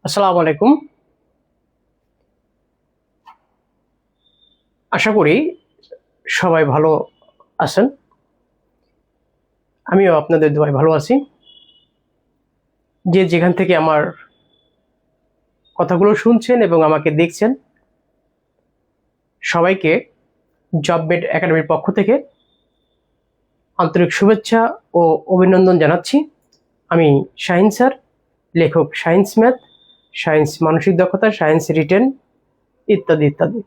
আসসালামু আলাইকুম। আশা করি সবাই ভালো আছেন। আমিও আপনাদের দোয়ায় ভালো আছি। যে যেখান থেকে আমার কথাগুলো শুনছেন এবং আমাকে দেখছেন, সবাইকে জবমেট একাডেমির পক্ষ থেকে আন্তরিক শুভেচ্ছা ও অভিনন্দন জানাচ্ছি। আমি শাহিন স্যার, লেখক সায়েন্স ম্যাথ, সায়েন্স মানসিক দক্ষতা, সায়েন্স রিটেন ইত্যাদি ইত্যাদি।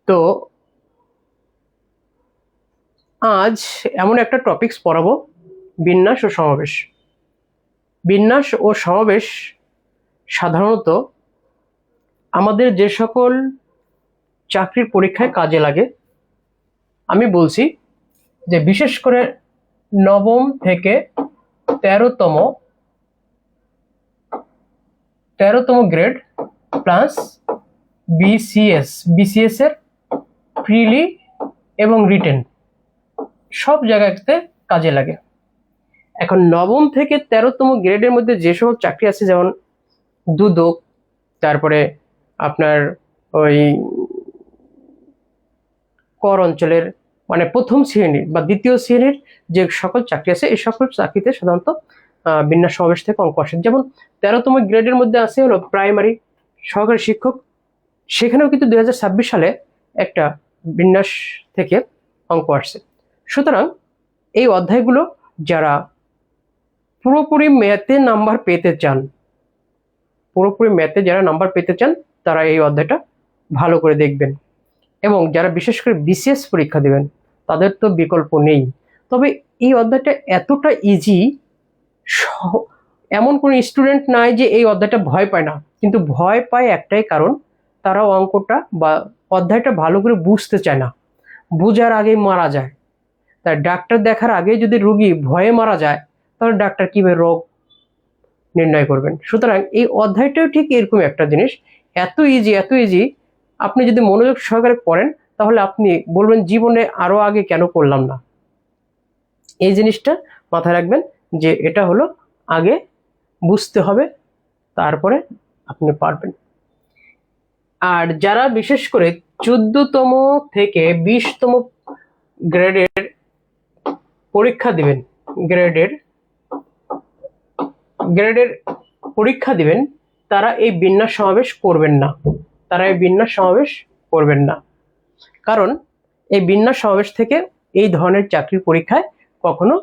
তো আজ এমন একটা টপিকস পড়াবো, বিন্যাস ও সমাবেশ। বিন্যাস ও সমাবেশ সাধারণত আমাদের যে সকল চাকরির পরীক্ষায় কাজে লাগে। আমি বলছি যে বিশেষ করে নবম থেকে 13তম গ্রেড প্লাস বিসিএস এর প্রিলি এবং রিটেন সব জায়গাতে কাজে লাগে। এখন নবম থেকে 13তম গ্রেডের মধ্যে যে সকল চাকরি আছে, যেমন দুদক, তারপরে আপনার ওই কর অঞ্চলের মানে প্রথম শ্রেণীর বা দ্বিতীয় শ্রেণীর যে সকল চাকরি আছে, এই সকল চাকরিতে সাধারণত বিন্যাস সমাবেশ থেকে অঙ্ক আসে। যেমন 13তম গ্রেডের মধ্যে আছে হলো প্রাইমারি সহকারী শিক্ষক, সেখানেও কিন্তু 2026 সালে একটা বিন্যাস থেকে অঙ্ক আসছে। সুতরাং এই অধ্যায়গুলো যারা পুরোপুরি ম্যাথে নাম্বার পেতে চান, তারা এই অধ্যায়টা ভালো করে দেখবেন। এবং যারা বিশেষ করে বিসিএস পরীক্ষা দেবেন তাদের তো বিকল্প নেই। তবে এই অধ্যায়টা এতটা ইজি, এমন কোনো স্টুডেন্ট নাই যে এই অধ্যায়টা ভয় পায় না। কিন্তু ভয় পায় একটাই কারণ, তারা অঙ্কটা বা অধ্যায়টা ভালো করে বুঝতে চায় না, বুঝার আগেই মারা যায়। তাই ডাক্তার দেখার আগে যদি রোগী ভয়ে মারা যায়, তাহলে ডাক্তার কিভাবে রোগ নির্ণয় করবেন? সুতরাং এই অধ্যায়টাও ঠিক এরকম একটা জিনিস, এত ইজি। আপনি যদি মনোযোগ সহকারে পড়েন তাহলে আপনি বলবেন জীবনে আরো আগে কেন করলাম না। এই জিনিসটা মাথায় রাখবেন যে এটা হলো আগে বুঝতে হবে, তারপরে আপনি পারবেন। আর যারা বিশেষ করে 14তম থেকে 20তম গ্রেডের পরীক্ষা দিবেন, গ্রেডের তারা এই বিন্যাস সমাবেশ করবেন না। কারণ এই বিন্যাস সমাবেশ থেকে এই ধরনের চাকরির পরীক্ষায় কখনো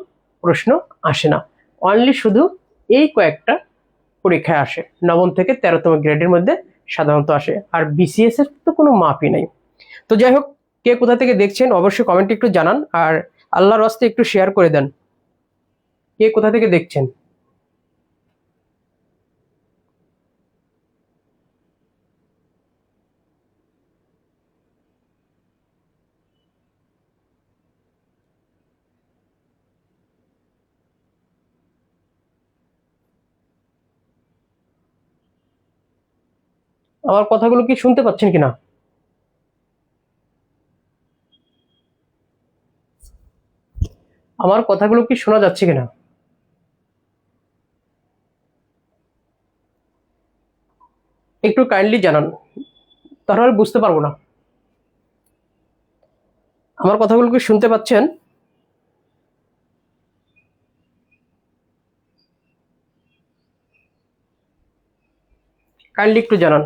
প্রশ্ন আসে না। অনলি শুধু এই কয়েকটা পরীক্ষায় আসে, নবম থেকে 13তম গ্রেডের মধ্যে সাধারণত আসে। আর বিসিএস এর তো কোনো মাপই নাই। তো যাই হোক, কে কোথা থেকে দেখছেন অবশ্যই কমেন্টে একটু জানান, আর আল্লাহর রাস্তে একটু শেয়ার করে দেন কে কোথা থেকে দেখছেন। আমার কথাগুলো কি শুনতে পাচ্ছেন কিনা? আমার কথাগুলো কি শোনা যাচ্ছে কিনা? একটু কাইন্ডলি জানান, তাহলে বুঝতে পারবো না। আমার কথাগুলো কি শুনতে পাচ্ছেন? কাইন্ডলি একটু জানান।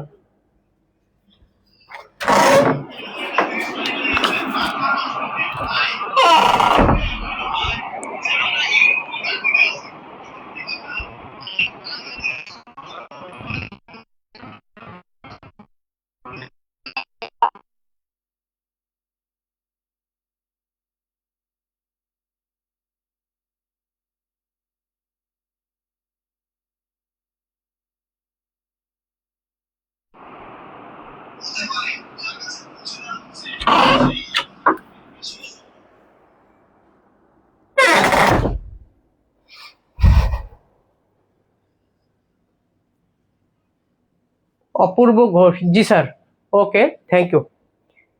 অপূর্ব ঘোষ, জি স্যার, ওকে, থ্যাংক ইউ।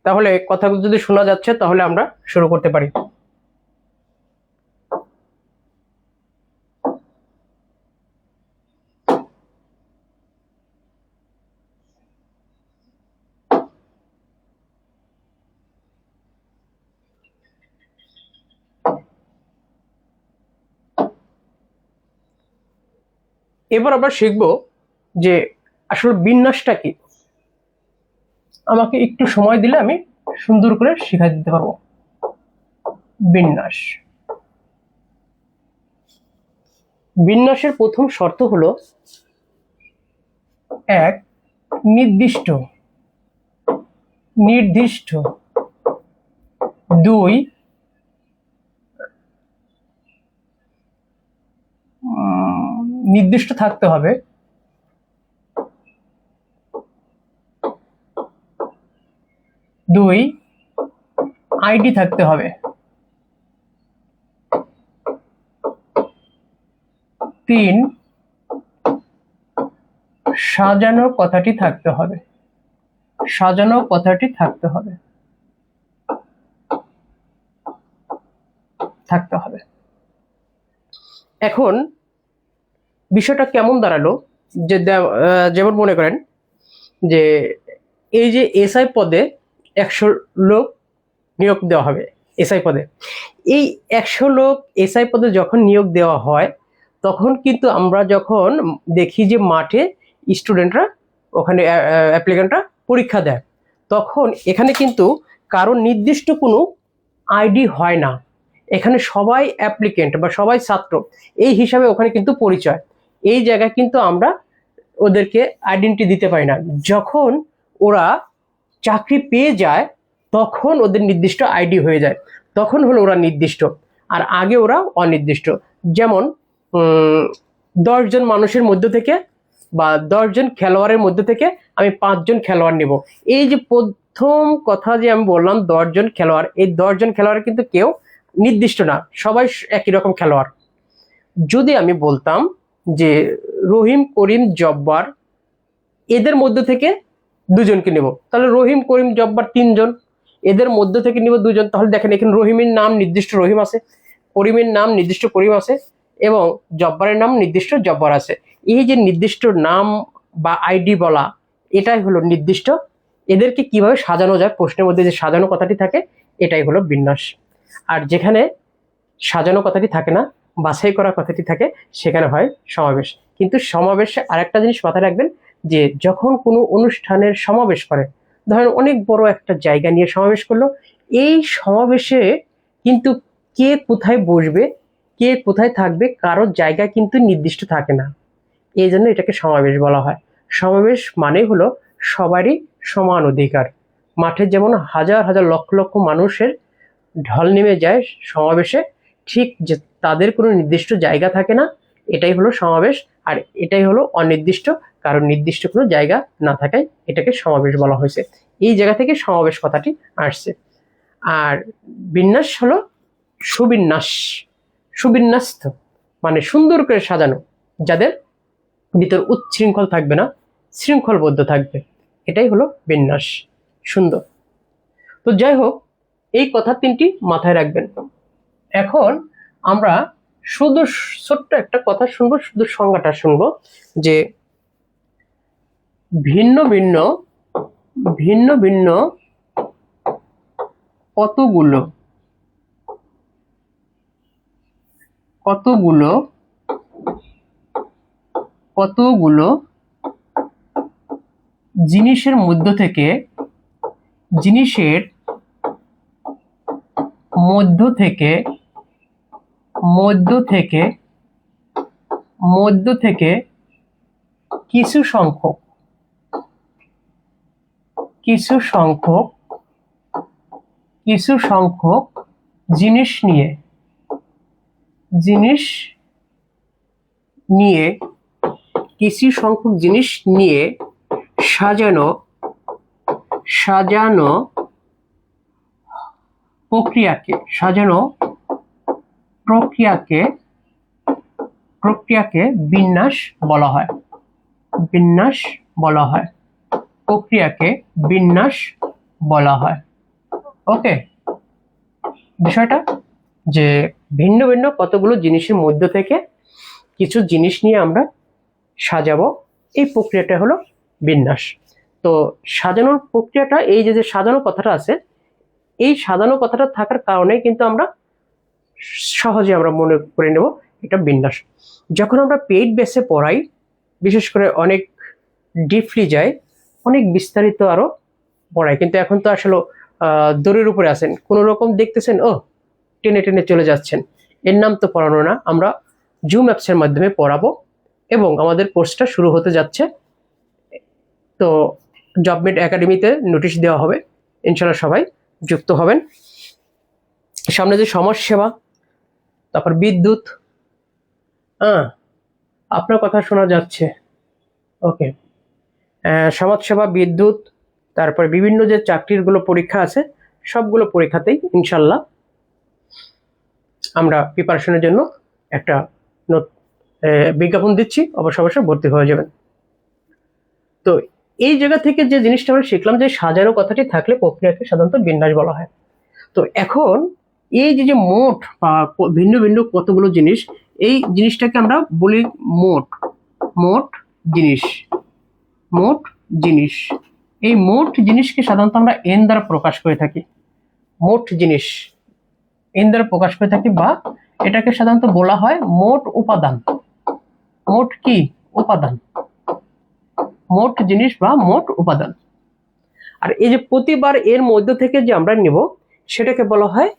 তাহলে কথাগুলো যদি শোনা যাচ্ছে তাহলে আমরা শুরু করতে পারি। এবার আমরা শিখব যে আসলে বিন্যাসটা কি। আমাকে একটু সময় দিলে আমি সুন্দর করে শিখাই দিতে পারবো। বিন্যাস, বিন্যাসের প্রথম শর্ত হলো এক, নির্দিষ্ট, নির্দিষ্ট। দুই, নির্দিষ্ট থাকতে হবে। দুই, আইডি থাকতে হবে। তিন, সাজানো কথাটি থাকতে হবে। সাজানো কথাটি থাকতে হবে, থাকতে হবে। এখন বিষয়টা কেমন দাঁড়ালো যে যেমন মনে করেন যে এই যে এসআই পদে 100 লোক নিয়োগ দেওয়া হবে। এসআই পদে, এই 100 লোক এসআই পদে যখন নিয়োগ দেওয়া হয় তখন কিন্তু আমরা যখন দেখি যে মাঠে স্টুডেন্টরা ওখানে অ্যাপ্লিক্যান্টরা পরীক্ষা দেয়, তখন এখানে কিন্তু কারো নির্দিষ্ট কোনো আইডি হয় না। এখানে সবাই অ্যাপ্লিকেন্ট বা সবাই ছাত্র এই হিসাবে ওখানে কিন্তু পরিচয়। এই জায়গায় কিন্তু আমরা ওদেরকে আইডেন্টি দিতে পারি না। যখন ওরা চাকরি পেয়ে যায় তখন ওদের নির্দিষ্ট আইডি হয়ে যায়, তখন হলো ওরা নির্দিষ্ট। আর আগে ওরা অনির্দিষ্ট। যেমন 10 জন মানুষের মধ্য থেকে বা 10 জন খেলোয়াড়ের মধ্যে থেকে আমি 5 জন খেলোয়াড় নেব। এই যে প্রথম কথা যে আমি বললাম 10 জন খেলোয়াড়, এই 10 জন খেলোয়াড় কিন্তু কেউ নির্দিষ্ট না, সবাই একই রকম খেলোয়াড়। যদি আমি বলতাম যে রহিম, করিম, জব্বার এদের মধ্য থেকে 2 জনকে নেব, তাহলে রহিম, করিম, জব্বার 3 জন, এদের মধ্য থেকে নিব 2 জন। তাহলে দেখেন এখানে রহিমের নাম নির্দিষ্ট রহিম আছে, করিমের নাম নির্দিষ্ট করিম আছে এবং জব্বারের নাম নির্দিষ্ট জব্বার আছে। এই যে নির্দিষ্ট নাম বা আইডি বলা, এটাই হলো নির্দিষ্ট। এদেরকে কিভাবে সাজানো যায়, প্রশ্নের মধ্যে যে সাজানো কথাটি থাকে এটাই হলো বিন্যাস। আর যেখানে সাজানো কথাটি থাকে না, বাছাই করা কথাটি থাকে, সেখানে হয় সমাবেশ। কিন্তু সমাবেশে আরেকটা জিনিস মাথায় রাখবেন যে যখন কোনো অনুষ্ঠানের সমাবেশ করে, ধরেন অনেক বড় একটা জায়গা নিয়ে সমাবেশ করলো, এই সমাবেশে কিন্তু কে কোথায় বসবে, কে কোথায় থাকবে কারোর জায়গা কিন্তু নির্দিষ্ট থাকে না। এই জন্য এটাকে সমাবেশ বলা হয়। সমাবেশ মানে হলো সবারই সমান অধিকার। মাঠে যেমন হাজার হাজার লক্ষ লক্ষ মানুষের ঢল নেমে যায় সমাবেশে, ঠিক যে তাদের কোনো নির্দিষ্ট জায়গা থাকে না, এটাই হলো সমাবেশ। আর এটাই হলো অনির্দিষ্ট, কারণ নির্দিষ্ট কোনো জায়গা না থাকায় এটাকে সমাবেশ বলা হয়েছে। এই জায়গা থেকে সমাবেশ কথাটি আসছে। আর বিন্যাস হলো সুবিন্যাস, সুবিন্যস্ত মানে সুন্দর করে সাজানো, যাদের ভিতর উচ্ছৃঙ্খল থাকবে না, শৃঙ্খলবদ্ধ থাকবে, এটাই হলো বিন্যাস, সুন্দর। তো যাই হোক, এই কথা 3টি মাথায় রাখবেন। এখন আমরা শুধু ছোট্ট একটা কথা শুনবো, শুধু সংজ্ঞাটা শুনবো যে ভিন্ন ভিন্ন ভিন্ন ভিন্ন কতগুলো কতগুলো কতগুলো জিনিসের মধ্য থেকে জিনিসের মধ্য থেকে মধ্য থেকে মধ্য থেকে কিছু সংখ্যক কিছু সংখ্যক কিছু সংখ্যক জিনিস নিয়ে কিছু সংখ্যক জিনিস নিয়ে সাজানো সাজানো প্রক্রিয়াকে বিন্যাস বলা হয়। বিন্যাস বলা হয়, প্রক্রিয়াকে বিন্যাস বলা হয়। ওকে, বিষয়টা যে ভিন্ন ভিন্ন কতগুলো জিনিসের মধ্য থেকে কিছু জিনিস নিয়ে আমরা সাজাবো, এই প্রক্রিয়াটা হলো বিন্যাস। তো সাজানোর প্রক্রিয়াটা, এই যে সাজানো কথাটা আছে, এই সাজানো কথাটা থাকার কারণে কিন্তু আমরা সহজে আমরা মনে করে নেব এটা বিন্যাস। যখন আমরা পেইড বেসে পড়াই বিশেষ করে অনেক ডিপলি যায়, অনেক বিস্তারিত আরো পড়ায়। কিন্তু এখন তো আসলে দড়ির উপরে আছেন, কোনো রকম দেখতেছেন ও টেনে টেনে চলে যাচ্ছেন, এর নাম তো পড়ানো না। আমরা জুম অ্যাপসের মাধ্যমে পড়াবো এবং আমাদের কোর্সটা শুরু হতে যাচ্ছে। তো জবমেট একাডেমিতে নোটিশ দেওয়া হবে, ইনশাল্লাহ সবাই যুক্ত হবেন। সামনে যে সমাজসেবা, তারপর বিদ্যুৎ, আপনার কথা শোনা যাচ্ছে, ওকে, সমাজসেবা, বিদ্যুৎ, তারপর বিভিন্ন যে চাকরিরগুলো পরীক্ষা আছে সবগুলো পরীক্ষাতেই ইনশাল্লাহ আমরা প্রিপারেশনের জন্য একটা বিজ্ঞাপন দিচ্ছি, অবশ্যই ভর্তি হয়ে যাবেন। তো এই জায়গা থেকে যে জিনিসটা আমরা শিখলাম যে সাজানো কথাটি থাকলে প্রক্রিয়াকে সাধারণত বিন্যাস বলা হয়। তো এখন এই যে মোট বা ভিন্ন ভিন্ন কতগুলো জিনিস, এই জিনিসটাকে আমরা বলি মোট। মোট জিনিস, মোট জিনিস, এই মোট জিনিসকে সাধারণত আমরা এন দ্বারা প্রকাশ করে থাকি। মোট জিনিস এন দ্বারা প্রকাশ করে থাকি, বা এটাকে সাধারণত বলা হয় মোট উপাদান। মোট কি? উপাদান। মোট জিনিস বা মোট উপাদান। আর এই যে প্রতিবার এর মধ্য থেকে যে আমরা নিব সেটাকে বলা হয়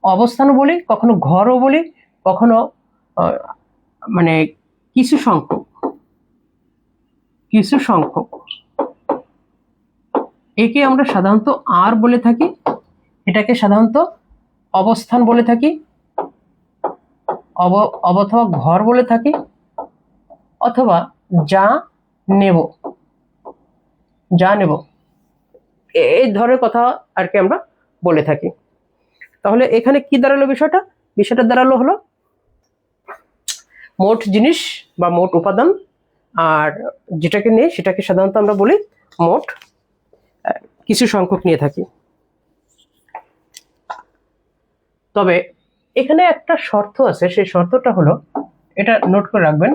অবস্থানও বলি, কখনো ঘরও বলি, কখনো মানে কিছু সংখ্যক, কিছু সংখ্যক, একে আমরা সাধারণত আর বলে থাকি, এটাকে সাধারণত অবস্থান বলে থাকি, অথবা ঘর বলে থাকি, অথবা যা নেব, যা নেব, এই ধরনের কথা আর কি আমরা বলে থাকি। তাহলে এখানে কি দাঁড়ালো বিষয়টা? বিষয়টা দাঁড়ালো হলো মোট জিনিস বা মোট উপাদান, আর যেটাকে নিয়ে সেটাকে সাধারণত আমরা বলি মোট কিছু সংখ্যক নিয়ে থাকি। তবে এখানে একটা শর্ত আছে, সেই শর্তটা হলো, এটা নোট করে রাখবেন,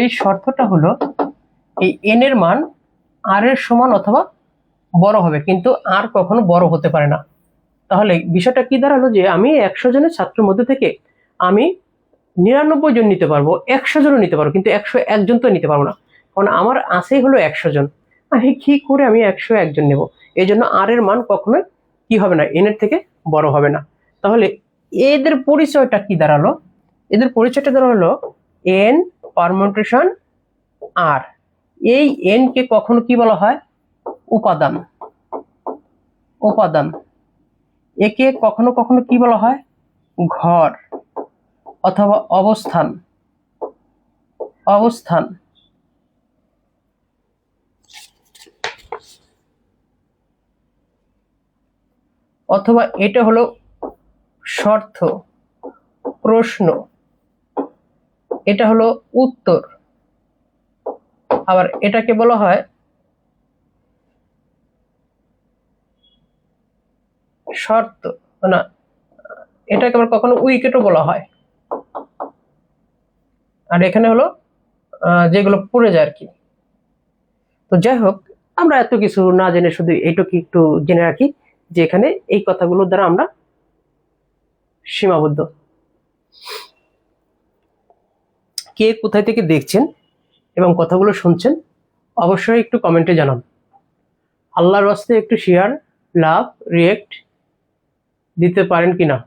এই শর্তটা হলো এই এন এর মান আর এর সমান অথবা বড় হবে, কিন্তু আর কখনো বড় হতে পারে না। তাহলে বিষয়টা কি দাঁড়ালো যে আমি 100 জনের ছাত্রের মধ্যে থেকে আমি 99 জন নিতে পারবো, 100 জনও নিতে পারবো, কিন্তু 101 জন তো নিতে পারবো না, কারণ আমার আছেই হলো 100 জন। আমি কি করে আমি 101 জন নেব? এই জন্য আর এর মান কখনোই কি হবে না, এন এর থেকে বড় হবে না। তাহলে এদের পরিচয়টা কি দাঁড়ালো? এদের পরিচয়টা দাঁড়ালো এন পারমিউটেশন আর। এই এন কে কখনো কি বলা হয়? উপাদান। উপাদান। একে কখনো কখনো কি বলা হয়? ঘর অথবা অবস্থান। অবস্থান। অথবা এটা হলো শর্ত, প্রশ্ন, এটা হলো উত্তর, আবার এটাকে বলা হয় শর্ত, না এটাকে আবার কখনো উইকেটও বলা হয়। আর এখানে হলো যেগুলো পড়ে যায় আর কি। তো যাই হোক, আমরা এত কিছু না জেনে শুধু এইটুকু একটু জেনে রাখি যে এখানে এই কথাগুলোর দ্বারা আমরা সীমাবদ্ধ। কে কোথায় থেকে দেখছেন এবং কথাগুলো শুনছেন অবশ্যই একটু কমেন্টে জানান। আল্লাহর রাস্তে একটু শেয়ার, লাভ, রিয়েক্ট দিতে পারেন কিনা।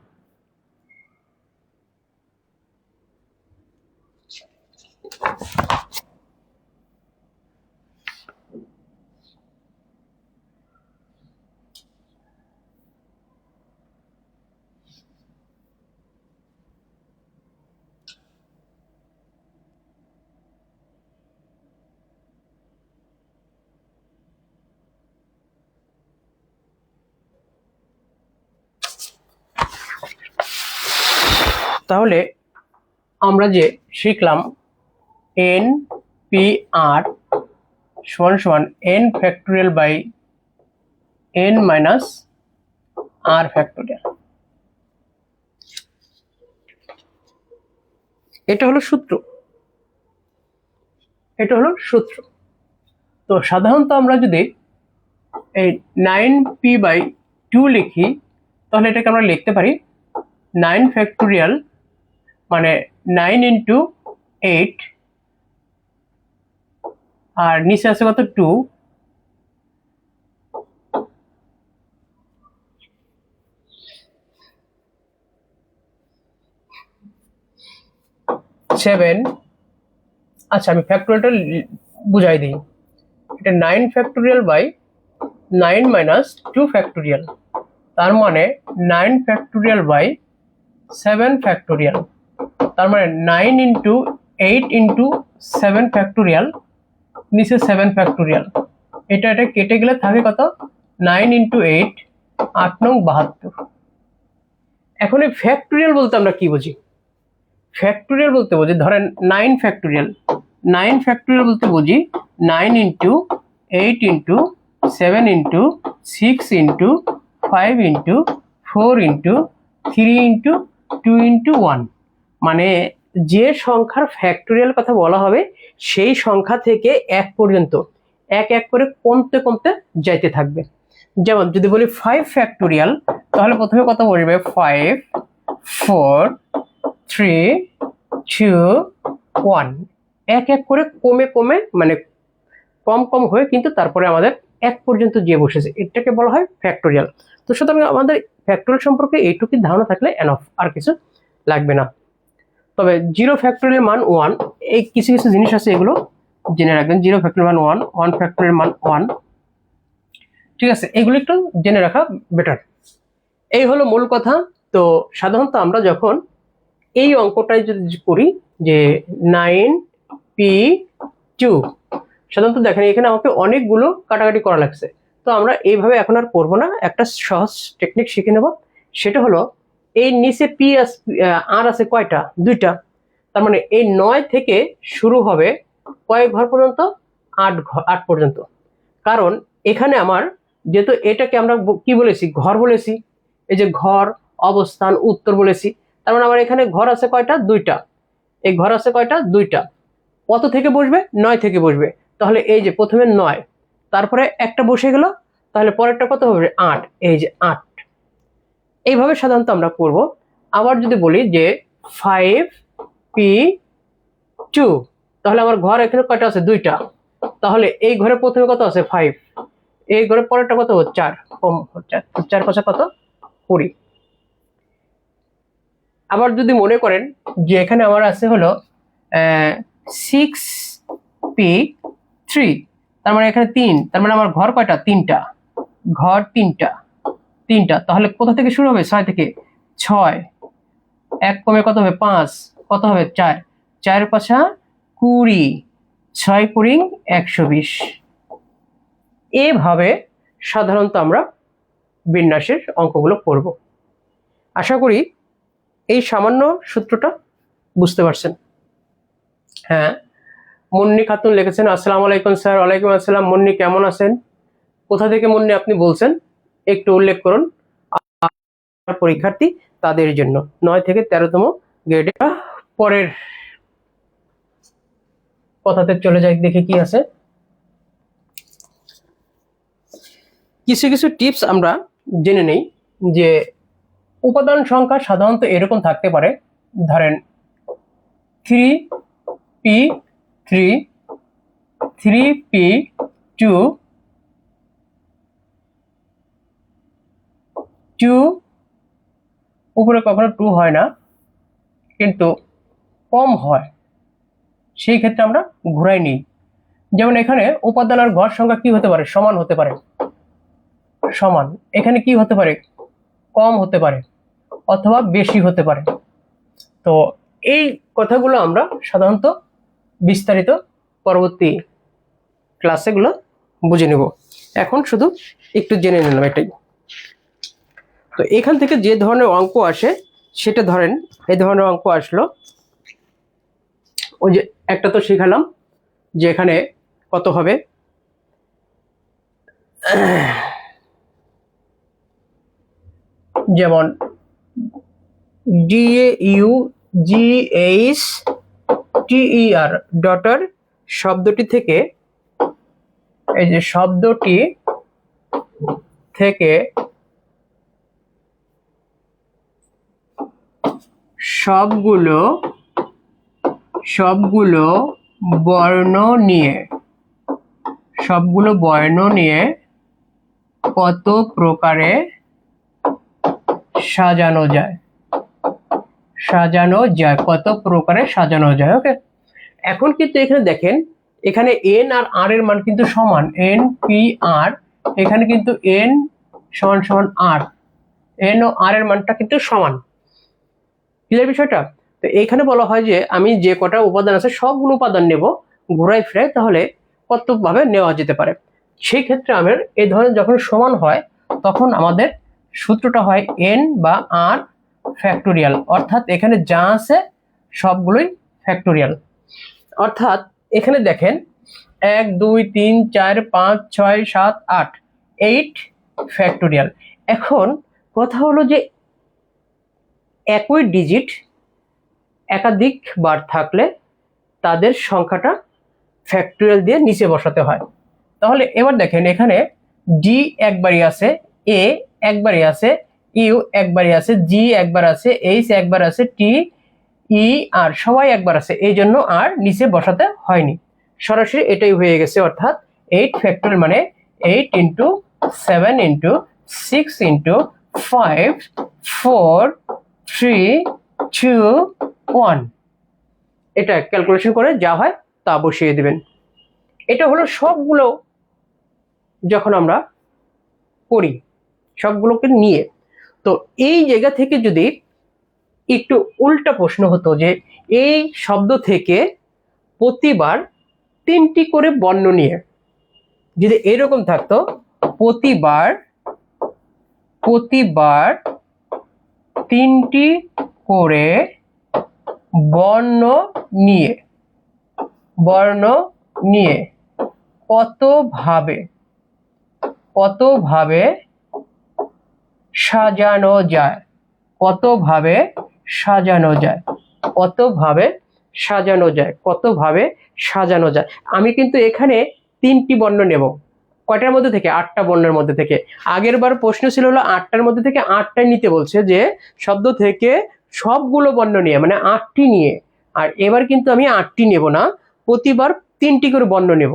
তাহলে আমরা যে শিখলাম এন পি আর সমান সমান N factorial by N minus R factorial, এটা হলো সূত্র, এটা হলো সূত্র। তো সাধারণত আমরা যদি এই 9p/2 লিখি তাহলে এটাকে আমরা লিখতে পারি 9 ফ্যাক্টোরিয়াল, মানে 9 ইন্টু 8 আর নিচে আছে কত 2, 7। আচ্ছা আমি ফ্যাক্টোরিয়ালটা বুঝাই দিই। এটা 9 ফ্যাক্টোরিয়াল বাই 9 মাইনাস 2 ফ্যাক্টোরিয়াল, তার মানে 9 ফ্যাক্টোরিয়াল বাই 7 ফ্যাক্টোরিয়াল, তার মানে 9 ইন্টু 8 ইন্টু 7 ফ্যাক্টোরিয়াল, নিচে 7 ফ্যাক্টোরিয়াল। এটা কেটে গেলে থাকে কত 9 ইন্টু 8, 8 নং 72। এখন এই ফ্যাক্টোরিয়াল বলতে আমরা কি বুঝি? ফ্যাক্টোরিয়াল বলতে বুঝি ধরেন 9 ফ্যাক্টোরিয়াল, 9 ফ্যাক্টোরিয়াল বলতে বুঝি 9 into 8 into 7 into 6 into 5 into 4 into 3 into 2 into 1। মানে যে সংখ্যার ফ্যাক্টোরিয়াল কথা বলা হবে সেই সংখ্যা থেকে 1 পর্যন্ত এক এক করে কমতে কমতে যাইতে থাকবে। যেমন যদি বলি 5 ফ্যাক্টোরিয়াল, তাহলে প্রথমে কত বসবে 5 4 3 2 1, এক এক করে কমে কমে মানে কম কম হয়ে কিন্তু তারপরে আমাদের 1 পর্যন্ত গিয়ে বসেছে, এটাকে বলা হয় ফ্যাক্টোরিয়াল। তো সুতরাং আমাদের ফ্যাক্টোরিয়াল সম্পর্কে এইটুকু ধারণা থাকলে এনাফ, আর কিছু লাগবে না। তবে 0 ফ্যাক্টোরিয়াল মান 1, এই কিছু কিছু জিনিস আছে এগুলো জেনে রাখবেন। 0 ফ্যাক্টোরিয়াল মান 1, 1 ফ্যাক্টোরিয়াল মান 1, ঠিক আছে, এগুলো একটু জেনে রাখা বেটার। এই হলো মূল কথা। তো সাধারণত আমরা যখন এই অঙ্কটাই যদি করি যে 9p2, সাধারণত দেখেন এখানে আমাকে অনেকগুলো কাটাকাটি করা লাগছে। তো আমরা এইভাবে এখন আর করবো না, একটা সহজ টেকনিক শিখে নেব। সেটা হলো এই নিচে পি আর আছে কয়টা? 2টা। তার মানে এই 9 থেকে শুরু হবে কয় ঘর পর্যন্ত? 8 পর্যন্ত। কারণ এখানে আমার যেহেতু এটাকে আমরা কি বলেছি? ঘর বলেছি। এই যে ঘর, অবস্থান, উত্তর বলেছি। তার মানে আমার এখানে ঘর আছে কয়টা? 2টা। এই ঘর আছে কয়টা? 2টা। কত থেকে বসবে? 9 থেকে বসবে। তাহলে এই যে প্রথমে 9, তারপরে একটা বসে গেল, তাহলে পরেরটা কত হবে? 8। এই যে 8। এইভাবে সাধারণত আমরা করব। আবার যদি বলি যে 5p2, তাহলে আমার ঘর এখানে কয়টা আছে? 2টা। তাহলে এই ঘরে প্রথমে কত আছে? 5। এই ঘরে পরেরটা কত? 4। কম 4 পাঁচা কত? 20। আবার যদি মনে করেন যে এখানে আমার আছে হলো 6p3, তার মানে এখানে 3, তার মানে আমার ঘর কয়টা? 3টা। ঘর 3টা। তাহলে কোথা থেকে শুরু হবে? 6 থেকে। 6, 1 কমে কত হবে? 5, কত হবে? 4, 4 পাঁচা 20, 6 20 120। এভাবে সাধারণত আমরা বিন্যাসের অঙ্কগুলো করব। আশা করি এই সামান্য সূত্রটা বুঝতে পারছেন। হ্যাঁ, মুন্নি খাতুন লিখেছেন, আসসালামু আলাইকুম স্যার। ওয়ালাইকুম আসসালাম। মুন্নি কেমন আছেন? কোথা থেকে মুন্নি আপনি বলছেন একটু উল্লেখ করুন। পরীক্ষার্থী তাদের জন্য 9 থেকে 13তম গ্রেডে। পরের কথাতে চলে যাই, দেখি কি আছে। কিছু কিছু টিপস আমরা জেনে নেই যে উপাদান সংখ্যা সাধারণত এরকম থাকতে পারে। ধরেন 3p3, 3p2, 2, উপরে কখনো 2 হয় না কিন্তু কম হয়, সেই ক্ষেত্রে আমরা ঘুরাই নিই। যেমন এখানে উপাদান আর ঘর সংখ্যা কি হতে পারে? সমান হতে পারে। সমান। এখানে কি হতে পারে? কম হতে পারে অথবা বেশি হতে পারে। তো এই কথাগুলো আমরা সাধারণত বিস্তারিত পরবর্তী ক্লাসেগুলো বুঝে নেব। এখন শুধু একটু জেনে নিলাম এটাই। তো এখান থেকে যে ধরনের অঙ্ক আসে সেটা ধরেন এই ধরনের অঙ্ক আসলো। ওই যে একটা তো শিখালাম যে এখানে কত হবে, যেমন DAUGHTER ডটার শব্দটি থেকে, এই যে শব্দটি থেকে সবগুলো সবগুলো বর্ণ নিয়ে কত প্রকারে সাজানো যায় কত প্রকারে সাজানো যায়। ওকে, এখন কিন্তু এখানে দেখেন, এখানে এন আর আর এর মান কিন্তু সমান, এন পি আর, এখানে কিন্তু এন সমান সমান আর, এন ও আর এর মানটা কিন্তু সমান। ক্লিয়ার বিষয়টা? তো এখানে বলা হয় যে আমি যে কটা উপাদান আছে সবগুলো উপাদান নেব ঘুরাই ফিরাই, তাহলে কতভাবে নেওয়া যেতে পারে। সেই ক্ষেত্রে আমার এই ধরনের যখন সমান হয় তখন আমাদের সূত্রটা হয় এন বা আর ফ্যাক্টোরিয়াল, অর্থাৎ এখানে যা আছে সবগুলোই ফ্যাক্টোরিয়াল। অর্থাৎ এখানে দেখেন 1 2 3 4 5 6 7 8 8 ফ্যাক্টোরিয়াল। এখন কথা হলো যে একই ডিজিট একাধিক বার থাকলে তাদের সংখ্যাটা ফ্যাক্টোরিয়াল দিয়ে নিচে বসাতে হয়। তাহলে এবার দেখেন, এখানে ডি একবারই আছে, এ একবারই আছে, ইউ একবারই আছে, জি একবার আছে, এইচ একবার আছে, টি ই আর সবাই একবার আছে, এই জন্য আর নিচে বসাতে হয়নি, সরাসরি এটাই হয়ে গেছে। অর্থাৎ 8 ফ্যাক্টোরিয়াল মানে 8 ইন্টু 7 ইন্টু 6 ইন্টু 5 4 3 2 1, এটা ক্যালকুলেশন করে যা হয় তা বসিয়ে দিবেন। এটা হলো সবগুলো যখন আমরা করি সবগুলোকে নিয়ে। তো এই জায়গা থেকে যদি একটু উল্টা প্রশ্ন হতো যে এই শব্দ থেকে প্রতিবার 3টি করে বর্ণ নিয়ে, যদি এরকম থাকতো প্রতিবার 3টি করে বর্ণ নিয়ে কতভাবে সাজানো যায়, কতভাবে সাজানো যায়। আমি কিন্তু এখানে 3টি বর্ণ নেব, কয়টার মধ্যে থেকে? 8টা বর্ণের মধ্যে থেকে। আগের বার প্রশ্ন ছিল হলো 8টার মধ্যে থেকে 8টাই নিতে বলছে, যে শব্দ থেকে সবগুলো বর্ণ নিয়ে, মানে 8টি নিয়ে। আর এবার কিন্তু আমি 8টি নেব না, প্রতিবার 3টি করে বর্ণ নেব।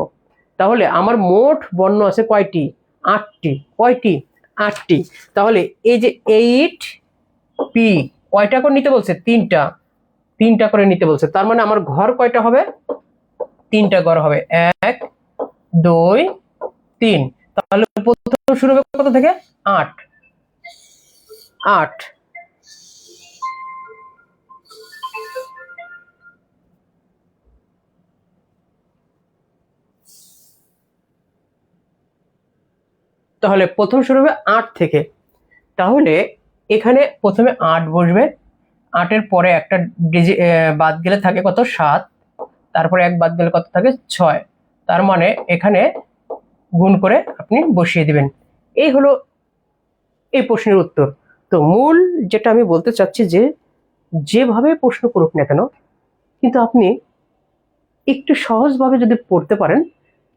তাহলে আমার মোট বর্ণ আছে কয়টি? 8টি। কয়টি? 8টি। তাহলে এই যে 8 পি কয়টা করে নিতে বলছে? 3টা করে নিতে বলছে। তার মানে আমার ঘর কয়টা হবে? 3টা ঘর হবে, 1 2 3। তাহলে প্রথম শুরু হবে কত থেকে? 8। তাহলে প্রথম শুরু হবে 8 থেকে। তাহলে এখানে প্রথমে 8 বসবে, 8-এর পরে একটা বাদ গেলে থাকে কত? 7। তারপরে 1 বাদ গেলে কত থাকে? 6। তার মানে এখানে গুণ করে আপনি বসিয়ে দিবেন। এই হলো এই প্রশ্নের উত্তর। তো মূল যেটা আমি বলতে চাচ্ছি যে যেভাবে প্রশ্ন করুক না কেন, কিন্তু আপনি একটু সহজভাবে যদি পড়তে পারেন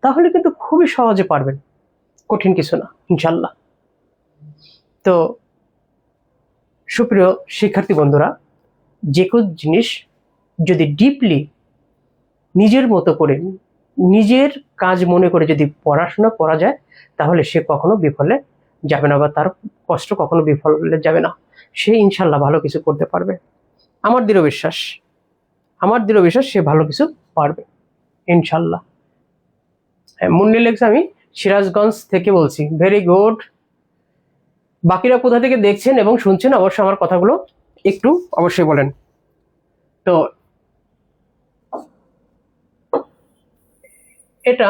তাহলে কিন্তু খুবই সহজে পারবেন, কঠিন কিছু না ইনশাল্লাহ। তো সুপ্রিয় শিক্ষার্থী বন্ধুরা, যে কোনো জিনিস যদি ডিপলি নিজের মতো করে, নিজের কাজ মনে করে যদি পড়াশোনা করা যায়, তাহলে সে কখনো বিফলে যাবে না, বা তার কষ্ট কখনো বিফলে যাবে না। সে ইনশাল্লাহ ভালো কিছু করতে পারবে। আমার দৃঢ় বিশ্বাস সে ভালো কিছু পারবে ইনশাল্লাহ। মুন্নি লেখছে, আমি সিরাজগঞ্জ থেকে বলছি। Very good. বাকিরা কোথা থেকে দেখছেন এবং শুনছেন অবশ্যই আমার কথাগুলো একটু অবশ্যই বলেন। তো এটা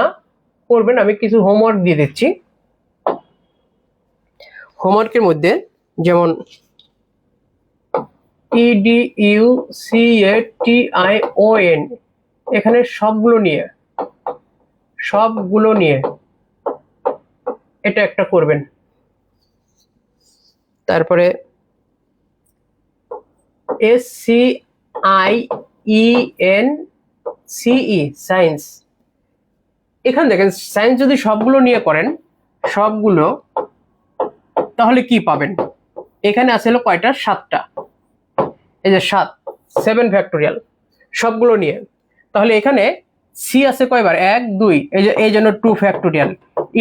করবেন, আমি কিছু হোমওয়ার্ক দিয়ে দিচ্ছি। হোমওয়ার্কের মধ্যে যেমন EDUCATION, এখানে সবগুলো নিয়ে এটা একটা করবেন। তারপরে SCIENCE সায়েন্স, এখানে দেখেন সায়েন্স যদি সবগুলো নিয়ে করেন, সবগুলো, তাহলে কি পাবেন? এখানে আছে কয়টা? 7টা। এই যে 7 ফ্যাক্টোরিয়াল সবগুলো নিয়ে। তাহলে এখানে সি আছে কয়বার, 1 2, এই জন্য 2 ফ্যাক্টোরিয়াল,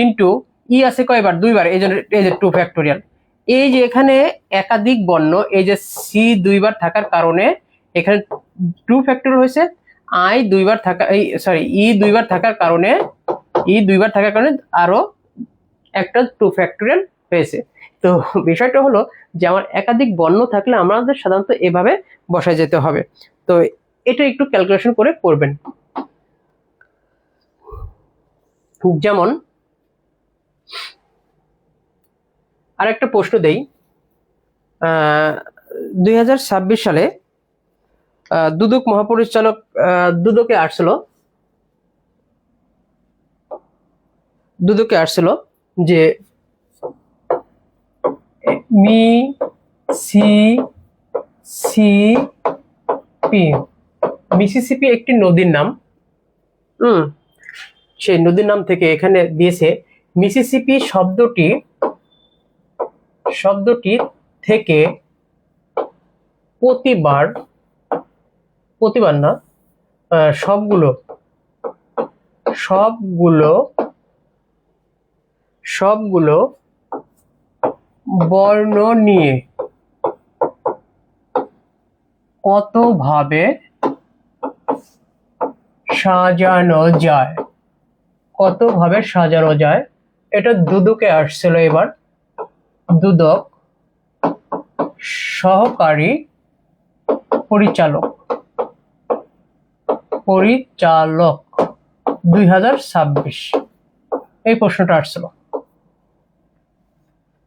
ইনটু ই আছে কয়বার, 2বার, এই জন্য এই যে 2 ফ্যাক্টোরিয়াল। এই যে এখানে একাধিক বর্ণ, এই যে সি 2বার থাকার কারণে এখানে 2 ফ্যাক্টোরিয়াল হয়েছে। আই 2বার থাকা, এই সরি ই 2বার থাকার কারণে, আরো একটা 2 ফ্যাক্টোরিয়াল হয়েছে। তো বিষয়টা হলো যে আমার একাধিক বর্ণ থাকলে আমাদের সাধারণত এভাবে বসায় যেতে হবে। তো এটা একটু ক্যালকুলেশন করে করবেন। যেমন আরেকটা প্রশ্ন দেই, 2026 সালে দুদক মহাপরিচালক দুদকে আসছিল যে মিসিসিপি একটি নদীর নাম। সেই নদীর নাম থেকে এখানে দিয়েছে মিসিসিপি শব্দটি থেকে প্রতিবার না, সবগুলো বর্ণ নিয়ে কতভাবে সাজানো যায়, এটা দুদকে আসছিল। এবার দুদক সহকারী পরিচালক 2026 এই প্রশ্নটা আসছিল।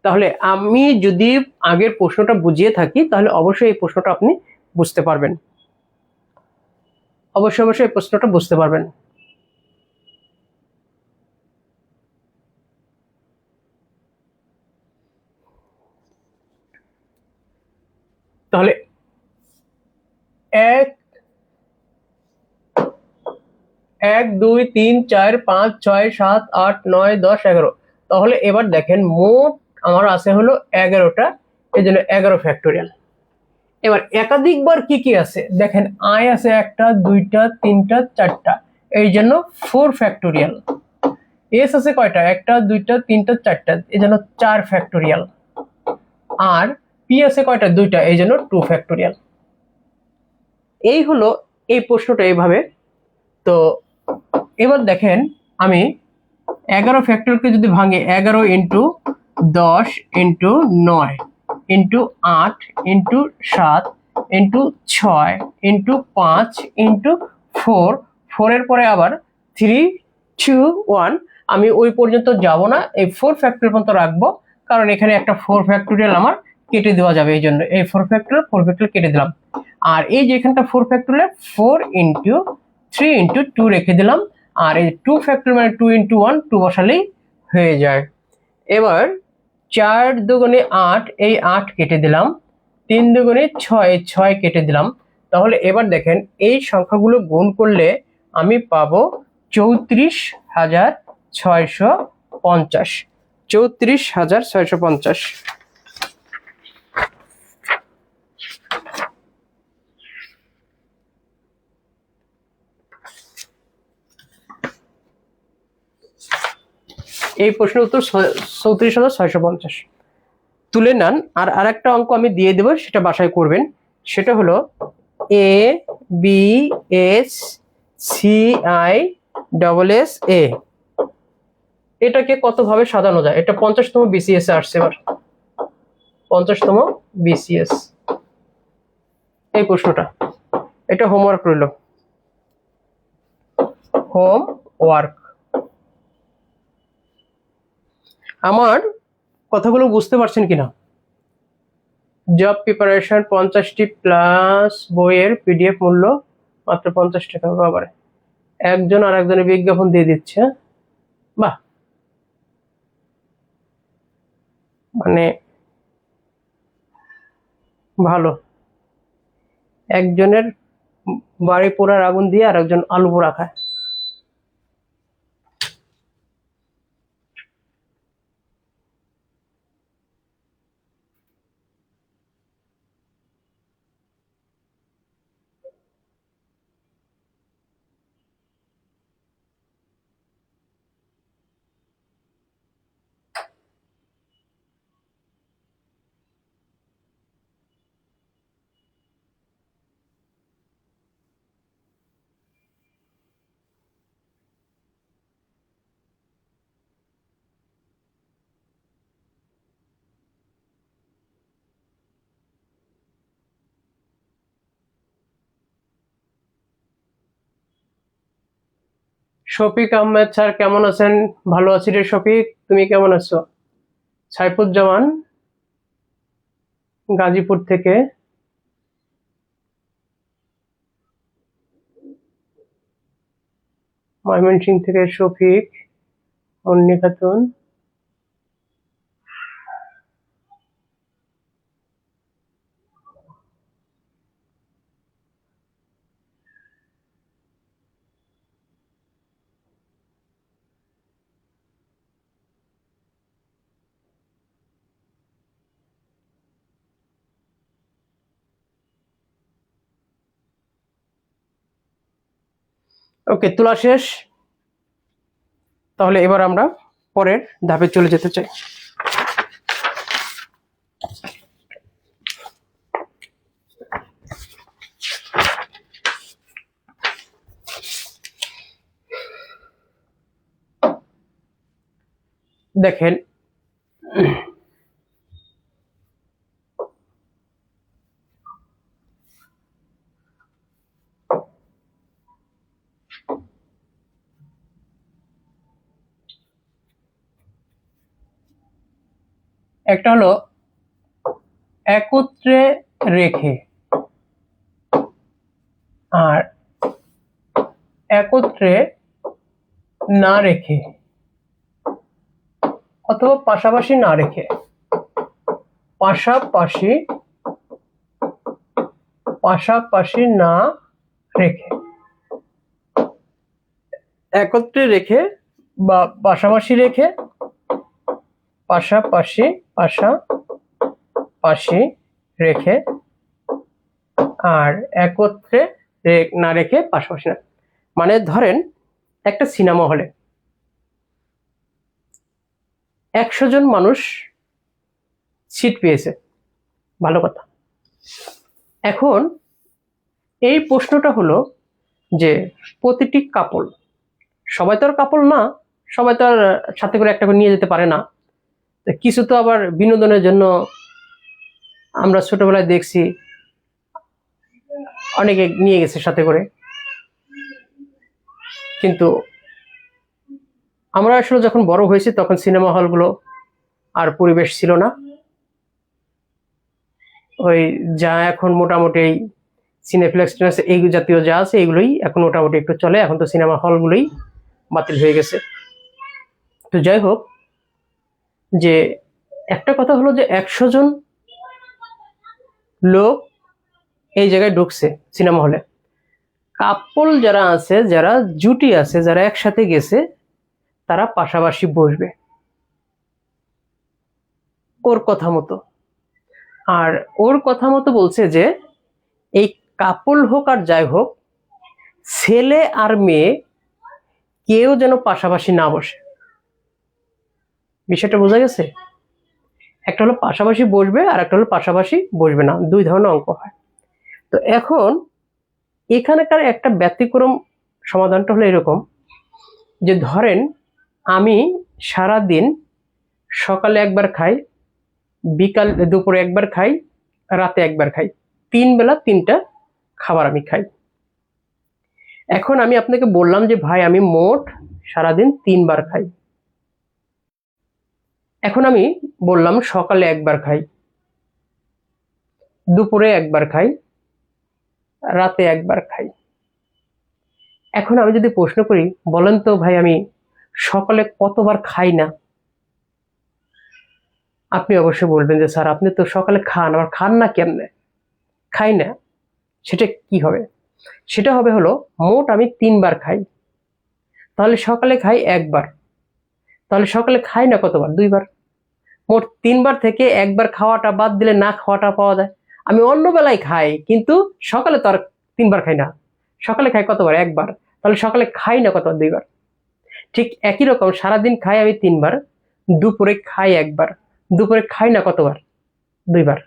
তাহলে আমি যদি আগের প্রশ্নটা বুঝিয়ে থাকি তাহলে অবশ্যই এই প্রশ্নটা আপনি বুঝতে পারবেন, অবশ্যই এই প্রশ্নটা বুঝতে পারবেন। তাহলে 1 2 3 4 5 6 7 8 9 10 11। তাহলে এবার দেখেন মোট আমার আছে হলো 11টা, এই জন্য 11 ফ্যাক্টোরিয়াল। এবার একাধিকবার কি কি আছে দেখেন, আই আছে 1টা 2টা 3টা 4টা, এই জন্য 4 ফ্যাক্টোরিয়াল। এস আছে কয়টা, 1টা 2টা 3টা 4টা, এই জন্য 4 ফ্যাক্টোরিয়াল। আর পি আছে কয়টা, 2টা, এই জন্য 2 ফ্যাক্টোরিয়াল। এই হলো এই প্রশ্নটা এইভাবে। তো এবার দেখেন আমি 11 ফ্যাক্টোরিয়ালকে যদি ভাঙি, 11 into 10 into 9 into 8 into 7 into 6 into 5 into 4, 4 এর পরে আবার 3 2 1। আমি ওই পর্যন্ত যাব না, এই 4 ফ্যাক্টোরিয়াল পর্যন্ত রাখবো, কারণ এখানে একটা 4 ফ্যাক্টোরিয়াল আমার কেটে দেওয়া যাবে, এই জন্য এই 4 ফ্যাক্টোরিয়াল কেটে দিলাম। আর এই যে এখানটা 4 ফ্যাক্টোরিয়াল, 4 ইন্টু 3 ইন্টু 2 রেখে দিলাম। আর এই 2 ফ্যাক্টোরিয়াল মানে 2 ইন্টু 1, 2 বসালেই হয়ে যায়। এবার 4 দুগুণে 8, এই 8 কেটে দিলাম। 3 দুগুণে 6, 6 কেটে দিলাম। তাহলে এবার দেখেন এই সংখ্যাগুলো গুণ করলে আমি পাবো 34,650। 34,650। এই প্রশ্নের উত্তর 34,650। তুলে নেন। আর আরেকটা অঙ্ক আমি দিয়ে দেব, সেটা বাসায় করবেন। সেটা হলো A B S C I double S A, এটাকে কত ভাবে সাজানো যায়। এটা 50তম বিসিএস এ আসছে। এবার 50তম বিসিএস এই প্রশ্নটা, এটা হোমওয়ার্ক রইল, হোমওয়ার্ক। আমার কথাগুলো বুঝতে পারছেন কিনা? জব প্রিপারেশন 50টি প্লাস বইয়ের পিডিএফ মূল্য মাত্র 50 টাকা। বাবার একজন আর একজনের বিজ্ঞাপন দিয়ে দিচ্ছে, বাহ, মানে ভালো। একজনের বাড়ি পোড়ার আগুন দিয়ে আর একজন আলু পোড়া খায়। শফিক আহমেদ স্যার কেমন আছেন? ভালো আছি রে শফিক, তুমি কেমন আছো? সাইফুজ্জামান গাজীপুর থেকে। ময়মনসিংহ থেকে শফিক, অন্নি খাতুন। ওকে, তোলা শেষ। তাহলে এবার আমরা পরের ধাপে চলে যেতে চাই। দেখেন, একটা হলো একত্রে রেখে আর একত্রে না রেখে, অথবা পাশাপাশি না রেখে, পাশাপাশি পাশাপাশি না রেখে, একত্রে রেখে বা পাশাপাশি রেখে, পাশাপাশি পাশাপাশি রেখে, আর একত্রে না রেখে পাশাপাশি না। মানে ধরেন একটা সিনেমা হলে 100 জন মানুষ সিট পেয়েছে, ভালো কথা। এখন এই প্রশ্নটা হলো যে প্রতিটি কাপল, সবাই তো আর কাপল না, সবাই তো আর সাথে করে একটা করে নিয়ে যেতে পারে না। কিছু তো আবার বিনোদনের জন্য, আমরা ছোটবেলায় দেখছি অনেকে নিয়ে গেছে সাথে করে, কিন্তু আমরা আসলে যখন বড় হয়েছি তখন সিনেমা হলগুলো আর পরিবেশ ছিল না। ওই যা এখন মোটামুটি সিনেপ্লেক্স এই জাতীয় যা আছে এগুলোই এখন মোটামুটি একটু চলে। এখন তো সিনেমা হলগুলোই বাতিল হয়ে গেছে। তো যাই হোক, যে একটা কথা হলো যে 100 জন লোক এই জায়গায় ঢুকছে সিনেমা হলে। কাপল যারা আছে, যারা জুটি আছে, যারা একসাথে গেছে, তারা পাশাপাশি বসবে ওর কথা মতো। আর ওর কথা মতো বলছে যে এই কাপল হোক আর যাই হোক, ছেলে আর মেয়ে কেউ যেন পাশাপাশি না বসে। বিষয়টা বোঝা গেছে? একটা হলো পাশাপাশি বসবে আর একটা হলো পাশাপাশি বসবে না, দুই ধরনের অঙ্ক হয়। তো এখন এখানকার একটা ব্যতিক্রম সমাধানটা হলো এরকম যে ধরেন আমি সারা দিন সকালে একবার খাই, বিকাল দুপুরে একবার খাই, রাতে একবার খাই, 3 বেলা 3টা খাবার আমি খাই। এখন আমি আপনাকে বললাম যে ভাই আমি মোট সারাদিন 3 বার খাই। এখন আমি বললাম সকালে একবার খাই, দুপুরে একবার খাই, রাতে একবার খাই। এখন আমি যদি প্রশ্ন করি, বলেন তো ভাই আমি সকালে কতবার খাই না, আপনি অবশ্যই বলবেন যে স্যার আপনি তো সকালে খান, আবার খান না কেমনে? খাই না, সেটা কি হবে? সেটা হবে হলো মোট আমি 3 বার খাই, তাহলে সকালে খাই একবার, তাহলে সকালে খাই না কতবার? 2 বার। মোট 3 বার থেকে একবার খাওয়াটা বাদ দিলে না খাওয়াটা পাওয়া যায়। আমি অন্য বেলায় খাই, কিন্তু সকালে তো আর 3 বার খাই না, সকালে খাই কতবার? একবার। তাহলে সকালে খাই না কতবার? 2 বার। ঠিক একই রকম সারাদিন খাই আমি 3 বার, দুপুরে খাই একবার, দুপুরে খাই না কতবার? 2 বার।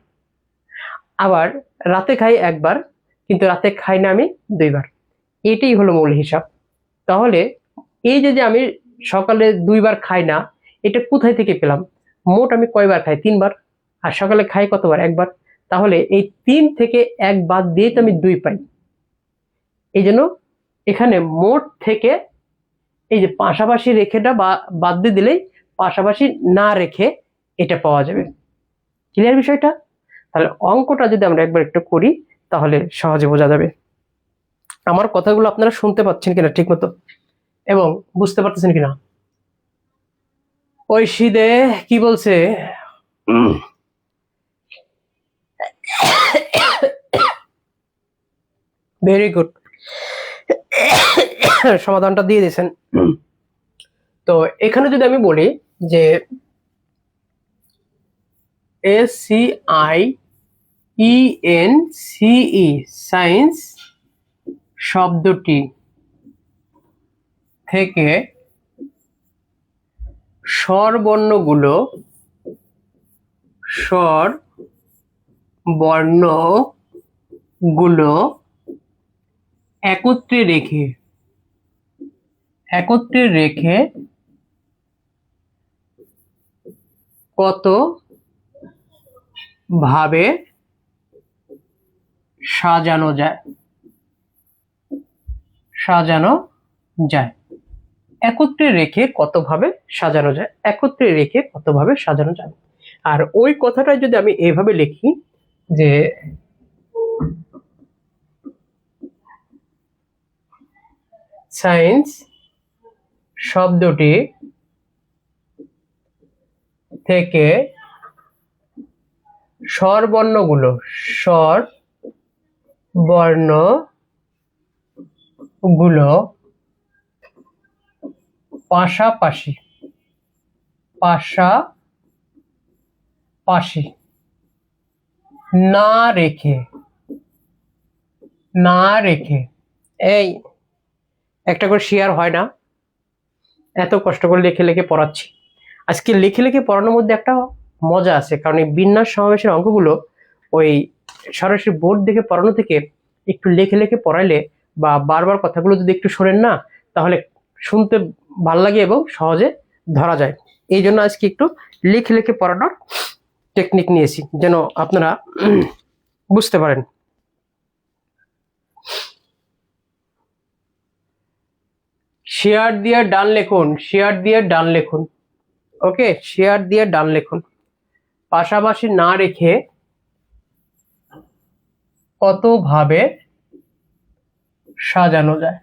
আবার রাতে খাই একবার, কিন্তু রাতে খাই না আমি 2 বার। এটাই হলো মূল হিসাব। তাহলে এই যে যে আমি সকালে 2 বার খাই না, এটা কোথায় থেকে পেলাম? মোট আমি কয়বার খাই? 3 বার। আর সকালে খাই কতবার? একবার। তাহলে এই 3 থেকে 1 বাদ দিয়ে তো আমি 2 পাই। এই জন্য এখানে মোট থেকে এই যে পাশাপাশি রেখেটা বাদ দিয়ে দিলেই পাশাপাশি না রেখে এটা পাওয়া যাবে। ক্লিয়ার বিষয়টা? তাহলে অঙ্কটা যদি আমরা একবার একটু করি তাহলে সহজে বোঝা যাবে। আমার কথাগুলো আপনারা শুনতে পাচ্ছেন কিনা ঠিক মতো এবং বুঝতে পারতেছেন কিনা? ওই শীতে কি বলছে? ভেরি গুড, সমাধানটা দিয়ে দিয়েছেন। তো এখানে যদি আমি বলি যে SCIENCE সায়েন্স শব্দটি থেকে স্বরবর্ণগুলো একত্রে রেখে কত ভাবে সাজানো যায়? একত্রে রেখে কতভাবে সাজানো যায়। আর ওই কথাটা যদি আমি এইভাবে লিখি যে সায়েন্স শব্দটি থেকে স্বরবর্ণগুলো পাশাপাশি না রেখে এই একটা করে শেয়ার হয় না, এত কষ্ট করে লিখে পড়াচ্ছি। আজকে লিখে পড়ানোর মধ্যে একটা মজা আছে, কারণ এই বিন্যাস সমাবেশের অঙ্কগুলো ওই সরাসরি বোর্ড দেখে পড়ানো থেকে একটু লিখে পড়াইলে বা বারবার কথাগুলো যদি একটু শোনেন না, তাহলে শুনতে ভাল লাগে এবং সহজে ধরা যায়। এই জন্য আজকে একটু লিখে পড়ানোর টেকনিক নিয়েছি, যেন আপনারা বুঝতে পারেন। শেয়ার দিয়ে ডান লিখুন। ওকে, শেয়ার দিয়ে ডান লিখুন। পাশাপাশি না রেখে কত ভাবে সাজানো যায়?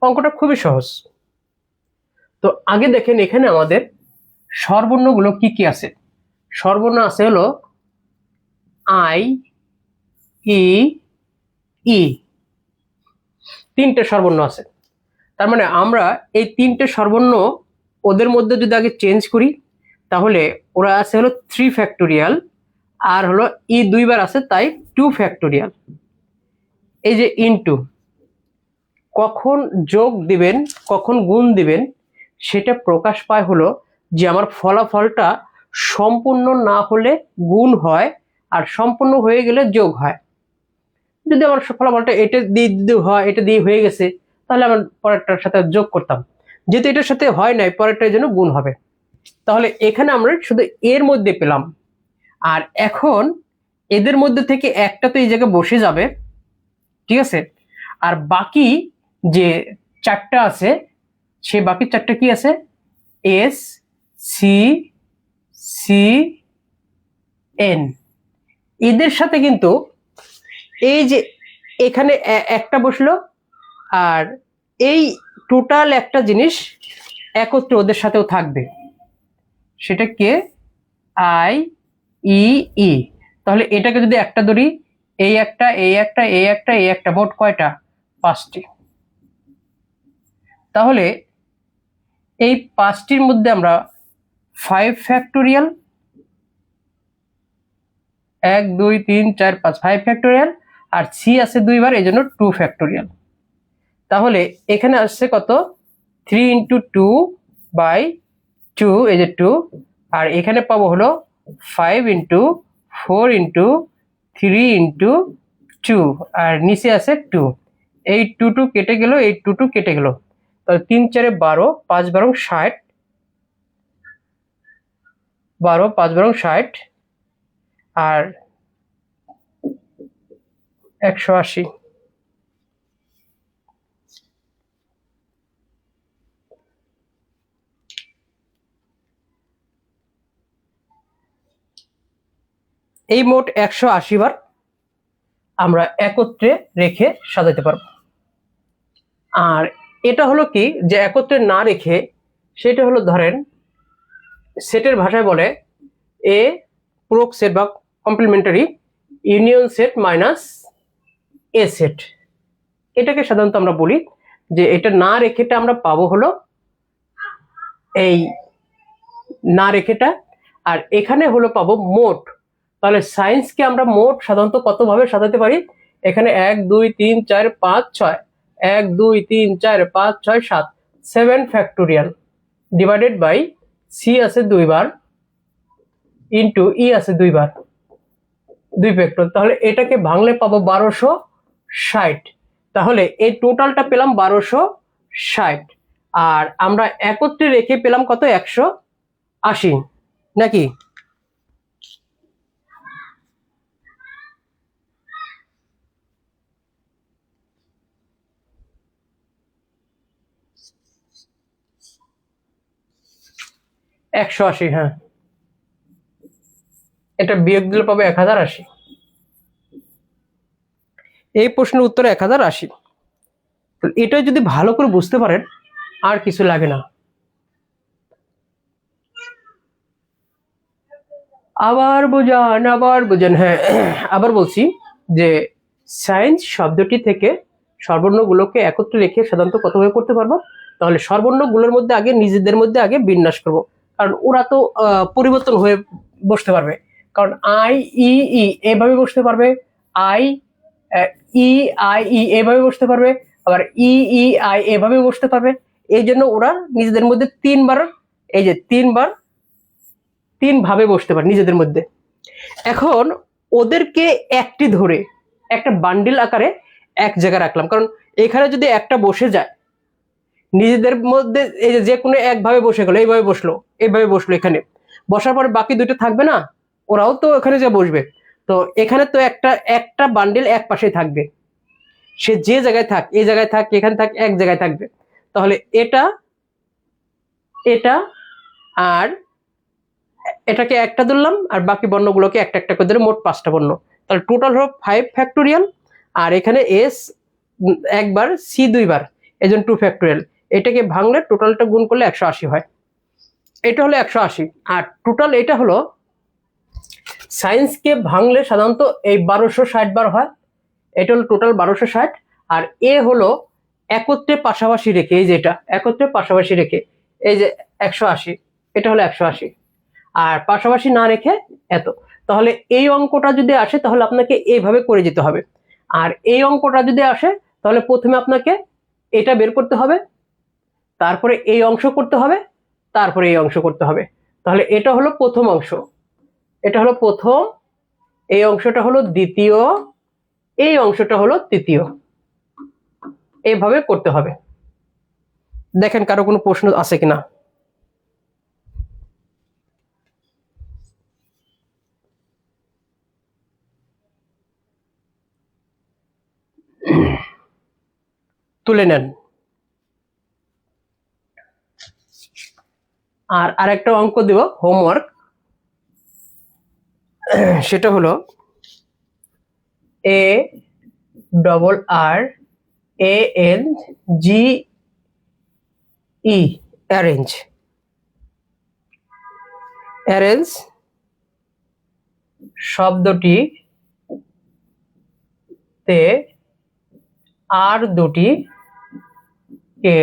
অঙ্কটা খুবই সহজ। তো আগে দেখেন এখানে আমাদের স্বরবর্ণগুলো কি আছে। স্বরবর্ণ আছে হলো আই, ই, ই, তিনটে স্বরবর্ণ আছে। তার মানে আমরা এই তিনটে স্বরবর্ণ ওদের মধ্যে যদি আগে চেঞ্জ করি, তাহলে ওরা আছে হলো 3 ফ্যাক্টোরিয়াল, আর হলো ই দুইবার আছে তাই 2 ফ্যাক্টোরিয়াল। এই যে ইনটু, কখন যোগ দিবেন কখন গুণ দিবেন সেটা প্রকাশ পায় হলো যে আমার ফলাফলটা সম্পূর্ণ না হলে গুণ হয় আর সম্পূর্ণ হয়ে গেলে যোগ হয়। যদি আমার ফলাফলটা এটা দিয়ে হয়ে গেছে, তাহলে আমার পরেরটার সাথে যোগ করতাম, যেহেতু এটার সাথে হয় নাই পরেরটার জন্য গুণ হবে। তাহলে এখানে আমরা শুধু এর মধ্যে পেলাম, আর এখন এদের মধ্যে থেকে একটা তো এই জায়গায় বসে যাবে, ঠিক আছে। আর বাকি যে চারটা আছে, সে বাকি চারটা কি আছে? S, C, C, N. এদের সাথে কিন্তু এই যে এখানে একটা বসলো, আর এই টোটাল একটা জিনিস একত্রে ওদের সাথেও থাকবে, সেটা কে? আই, ই, ই। তাহলে এটাকে যদি একটা ধরি, এই একটা, মোট কয়টা? 5টি। তাহলে এই 5টির মধ্যে আমরা 5 ফ্যাক্টোরিয়াল, 1 2 3 4 5, 5 ফ্যাক্টোরিয়াল, আর সি আছে দুইবার, এই জন্য 2 ফ্যাক্টোরিয়াল। তাহলে এখানে আসছে কত? 3 × 2 / 2, এই যে 2, আর এখানে পাবো হলো 5 × 4 × 3 × 2, আর নিচে আছে 2। এই 2 কেটে গেল, এই 2 কেটে গেল। তাহলে 3 4 12, 5 12 60, 12 5 12 60, আর 180। এই মোট 180 বার আমরা একত্রে রেখে সাজাতে পারবো। আর এটা হলো কি, যে একত্রে না রেখে, সেটা হলো ধরেন সেটের ভাষায় বলে এ পূরক সেট বা কমপ্লিমেন্টারি ইউনিয়ন সেট মাইনাস এ সেট। এটাকে সাধারণত আমরা বলি যে এটা না রেখেটা আমরা পাবো হলো এই না রেখেটা, আর এখানে হলো পাবো মোট। তাহলে সায়েন্সকে আমরা মোট সাধারণত কত ভাবে সাজাতে পারি? এখানে 1 2 3 4 5 6, 1 2 3 4 5 6 7, 7 ফ্যাক্টোরিয়াল ডিভাইডেড বাই সি আছে 2 বার ইন্টু ই আছে 2 বার, 2 ফ্যাক্টর। তাহলে এটাকে ভাঙলে পাবো 1260। তাহলে এই টোটালটা পেলাম 1260, আর আমরা একত্রে রেখে পেলাম কত? 180 নাকি? একশো আশি, হ্যাঁ, এটা বিয়োগ দিলে পাবে 1080। এই প্রশ্নের উত্তর 1080। এটা যদি ভালো করে বুঝতে পারেন আর কিছু লাগে না। আবার বোঝান, হ্যাঁ আবার বলছি যে সায়েন্স শব্দটি থেকে স্বরবর্ণগুলোকে একত্রে রেখে সাধারণত কতভাবে করতে পারবো? তাহলে স্বরবর্ণগুলোর মধ্যে আগে নিজেদের মধ্যে আগে বিন্যাস করব, কারণ ওরা তো পরিবর্তন হয়ে বসতে পারবে। কারণ আই ই ই এভাবে বসতে পারবে, আই ই আই ই এভাবে বসতে পারবে, আবার ই ই আই এভাবে বসতে পারবে। এই জন্য ওরা নিজেদের মধ্যে তিনবার, এই যে তিনবার তিন ভাবে বসতে পারে নিজেদের মধ্যে। এখন ওদেরকে একটি ধরে একটা বান্ডিল আকারে এক জায়গায় রাখলাম, কারণ এখানে যদি একটা বসে যায় নিজেদের মধ্যে, এই যে কোনো একভাবে বসে গেল, এইভাবে বসলো এখানে বসার পরে বাকি দুটো থাকবে না, ওরাও তো এখানে যে বসবে। তো এখানে তো একটা বান্ডিল এক পাশে থাকবে, সে যে জায়গায় থাক, এই জায়গায় থাক, এখানে থাক, এক জায়গায় থাকবে। তাহলে এটা এটা আর এটাকে একটা ধরলাম, আর বাকি বর্ণগুলোকে একটা একটা করে ধরে মোট 5টা বর্ণ। তাহলে টোটাল হলো 5 ফ্যাক্টোরিয়াল, আর এখানে এস একবার, সি 2 বার, এজন্য 2 ফ্যাক্টোরিয়াল। এটাকে ভাঙলে টোটালটা গুণ করলে 180 হয়। এটা হলো 180। আর টোটাল এটা হলো সায়েন্সকে ভাঙলে সাধারণত এই 1260 বার হয়। এটা হলো টোটাল 1260। আর এ হলো একত্রে পাশাপাশি রেখে, এই যে এটা একত্রে পাশাপাশি রেখে, এই যে 180, এটা হলো 180। আর পাশাপাশি না রেখে এত। তাহলে এই অঙ্কটা যদি আসে তাহলে আপনাকে এইভাবে করে যেতে হবে। আর এই অঙ্কটা যদি আসে তাহলে প্রথমে আপনাকে এটা বের করতে হবে, তারপরে এই অংশ করতে হবে, তারপরে এই অংশ করতে হবে। তাহলে এটা হলো প্রথম অংশ, এটা হলো প্রথম, এই অংশটা হলো দ্বিতীয়, এই অংশটা হলো তৃতীয়। এইভাবে করতে হবে। দেখেন কারো কোনো প্রশ্ন আছে কিনা। তুলে নেন। আর আরেকটা অঙ্ক দেব হোমওয়ার্ক, সেটা হলো A double R A N G E arrange. Arrange শব্দটি তে আর দুটি কে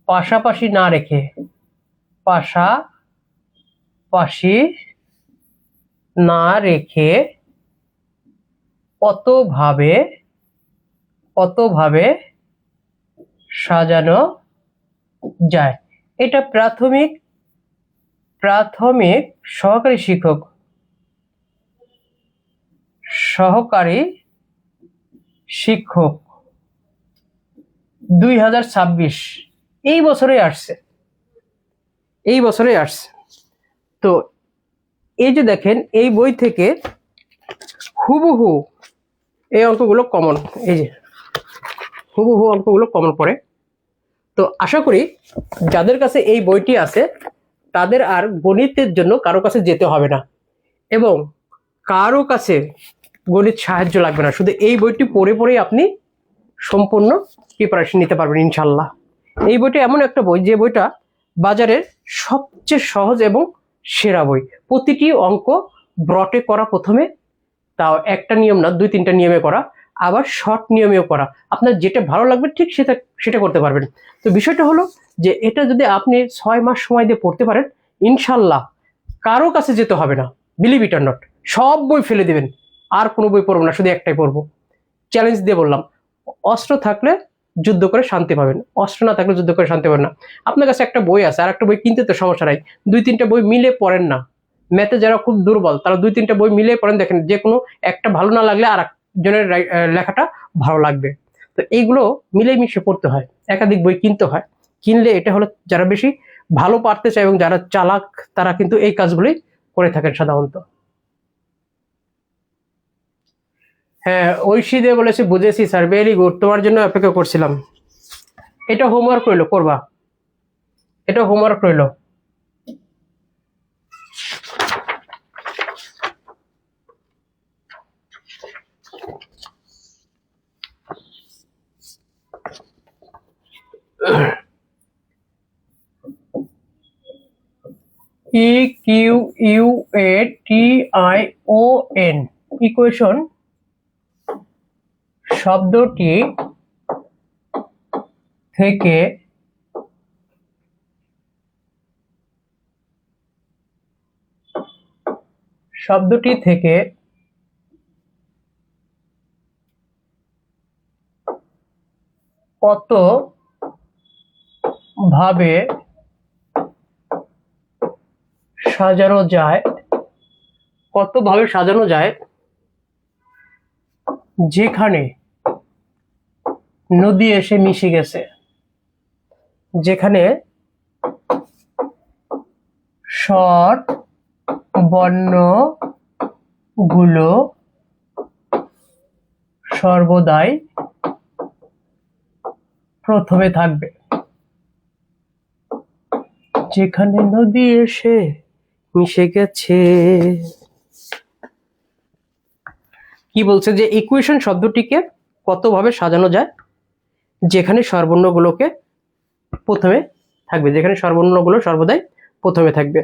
পাশাপাশি না রেখে, পাশাপাশি না রেখে কতভাবে সাজানো যায়? এটা প্রাথমিক সহকারী শিক্ষক 2026 এই বছরে আসছে, তো এই যে দেখেন এই বই থেকে হুবহু এই অঙ্কগুলো কমন, এই যে হুবহু অঙ্কগুলো কমন পড়ে। তো আশা করি যাদের কাছে এই বইটি আছে তাদের আর গণিতের জন্য কারো কাছে যেতে হবে না, এবং কারো কাছে গণিত সাহায্য লাগবে না, শুধু এই বইটি পড়ে পড়েই আপনি সম্পূর্ণ প্রিপারেশন নিতে পারবেন ইনশাল্লাহ। এই বইটা এমন একটা বই যে বইটা বাজারের সবচেয়ে সহজ এবং সেরা বই। প্রতিটি অঙ্ক ব্রটে করা প্রথমে, তাও একটা নিয়ম না, 2-3টা নিয়মে করা, আবার শর্ট নিয়মেও করা। আপনার যেটা ভালো লাগবে ঠিক সেটা করতে পারবেন। তো বিষয়টা হলো যে এটা যদি আপনি 6 মাস সময় দিয়ে পড়তে পারেন, ইনশাল্লাহ কারো কাছে যেতে হবে না। বিলিভ ইট অর নট, সব বই ফেলে দিবেন, আর কোনো বই পড়বো না, শুধু একটাই পড়বো। চ্যালেঞ্জ দিয়ে বললাম, অস্ত্র থাকলে যুদ্ধ করে শান্তি পাবেন, অস্ত্র না থাকলে যুদ্ধ করে শান্তি পাবেন না। আপনার কাছে একটা বই আছে আর একটা বই কিনতে তো সমস্যা নাই, 2-3টা বই মিলে পড়েন না। ম্যাথে যারা খুব দুর্বল তারা 2-3টা বই মিলে পড়েন, দেখেন যে কোনো একটা ভালো না লাগলে আর একজনের লেখাটা ভালো লাগবে। তো এইগুলো মিলেই মিশে পড়তে হয়, একাধিক বই কিনতে হয়। কিনলে এটা হলো যারা বেশি ভালো পারতে চায় এবং যারা চালাক তারা কিন্তু এই কাজগুলোই করে থাকেন সাধারণত। হ্যাঁ, ঐশী দে বলেছে বুঝেছি স্যার, ভেরি গুড, তোমার জন্য অপেক্ষা করছিলাম। এটা হোমওয়ার্ক রইলো, করবা, এটা হোমওয়ার্ক রইলো। EQUATION, ইকুয়েশন শব্দটি থেকে কত ভাবে সাজানো যায়, যেখানে নদী এসে মিশে গেছে, যেখানে স্বর বর্ণগুলো সর্বদাই প্রথমে থাকবে, যেখানে নদী এসে মিশে গেছে। কি বলছে যে ইকুয়েশন শব্দটিকে কতভাবে সাজানো যায়, যেখানে স্বরবর্ণগুলোকে প্রথমে থাকবে, যেখানে স্বরবর্ণগুলো সর্বদাই প্রথমে থাকবে।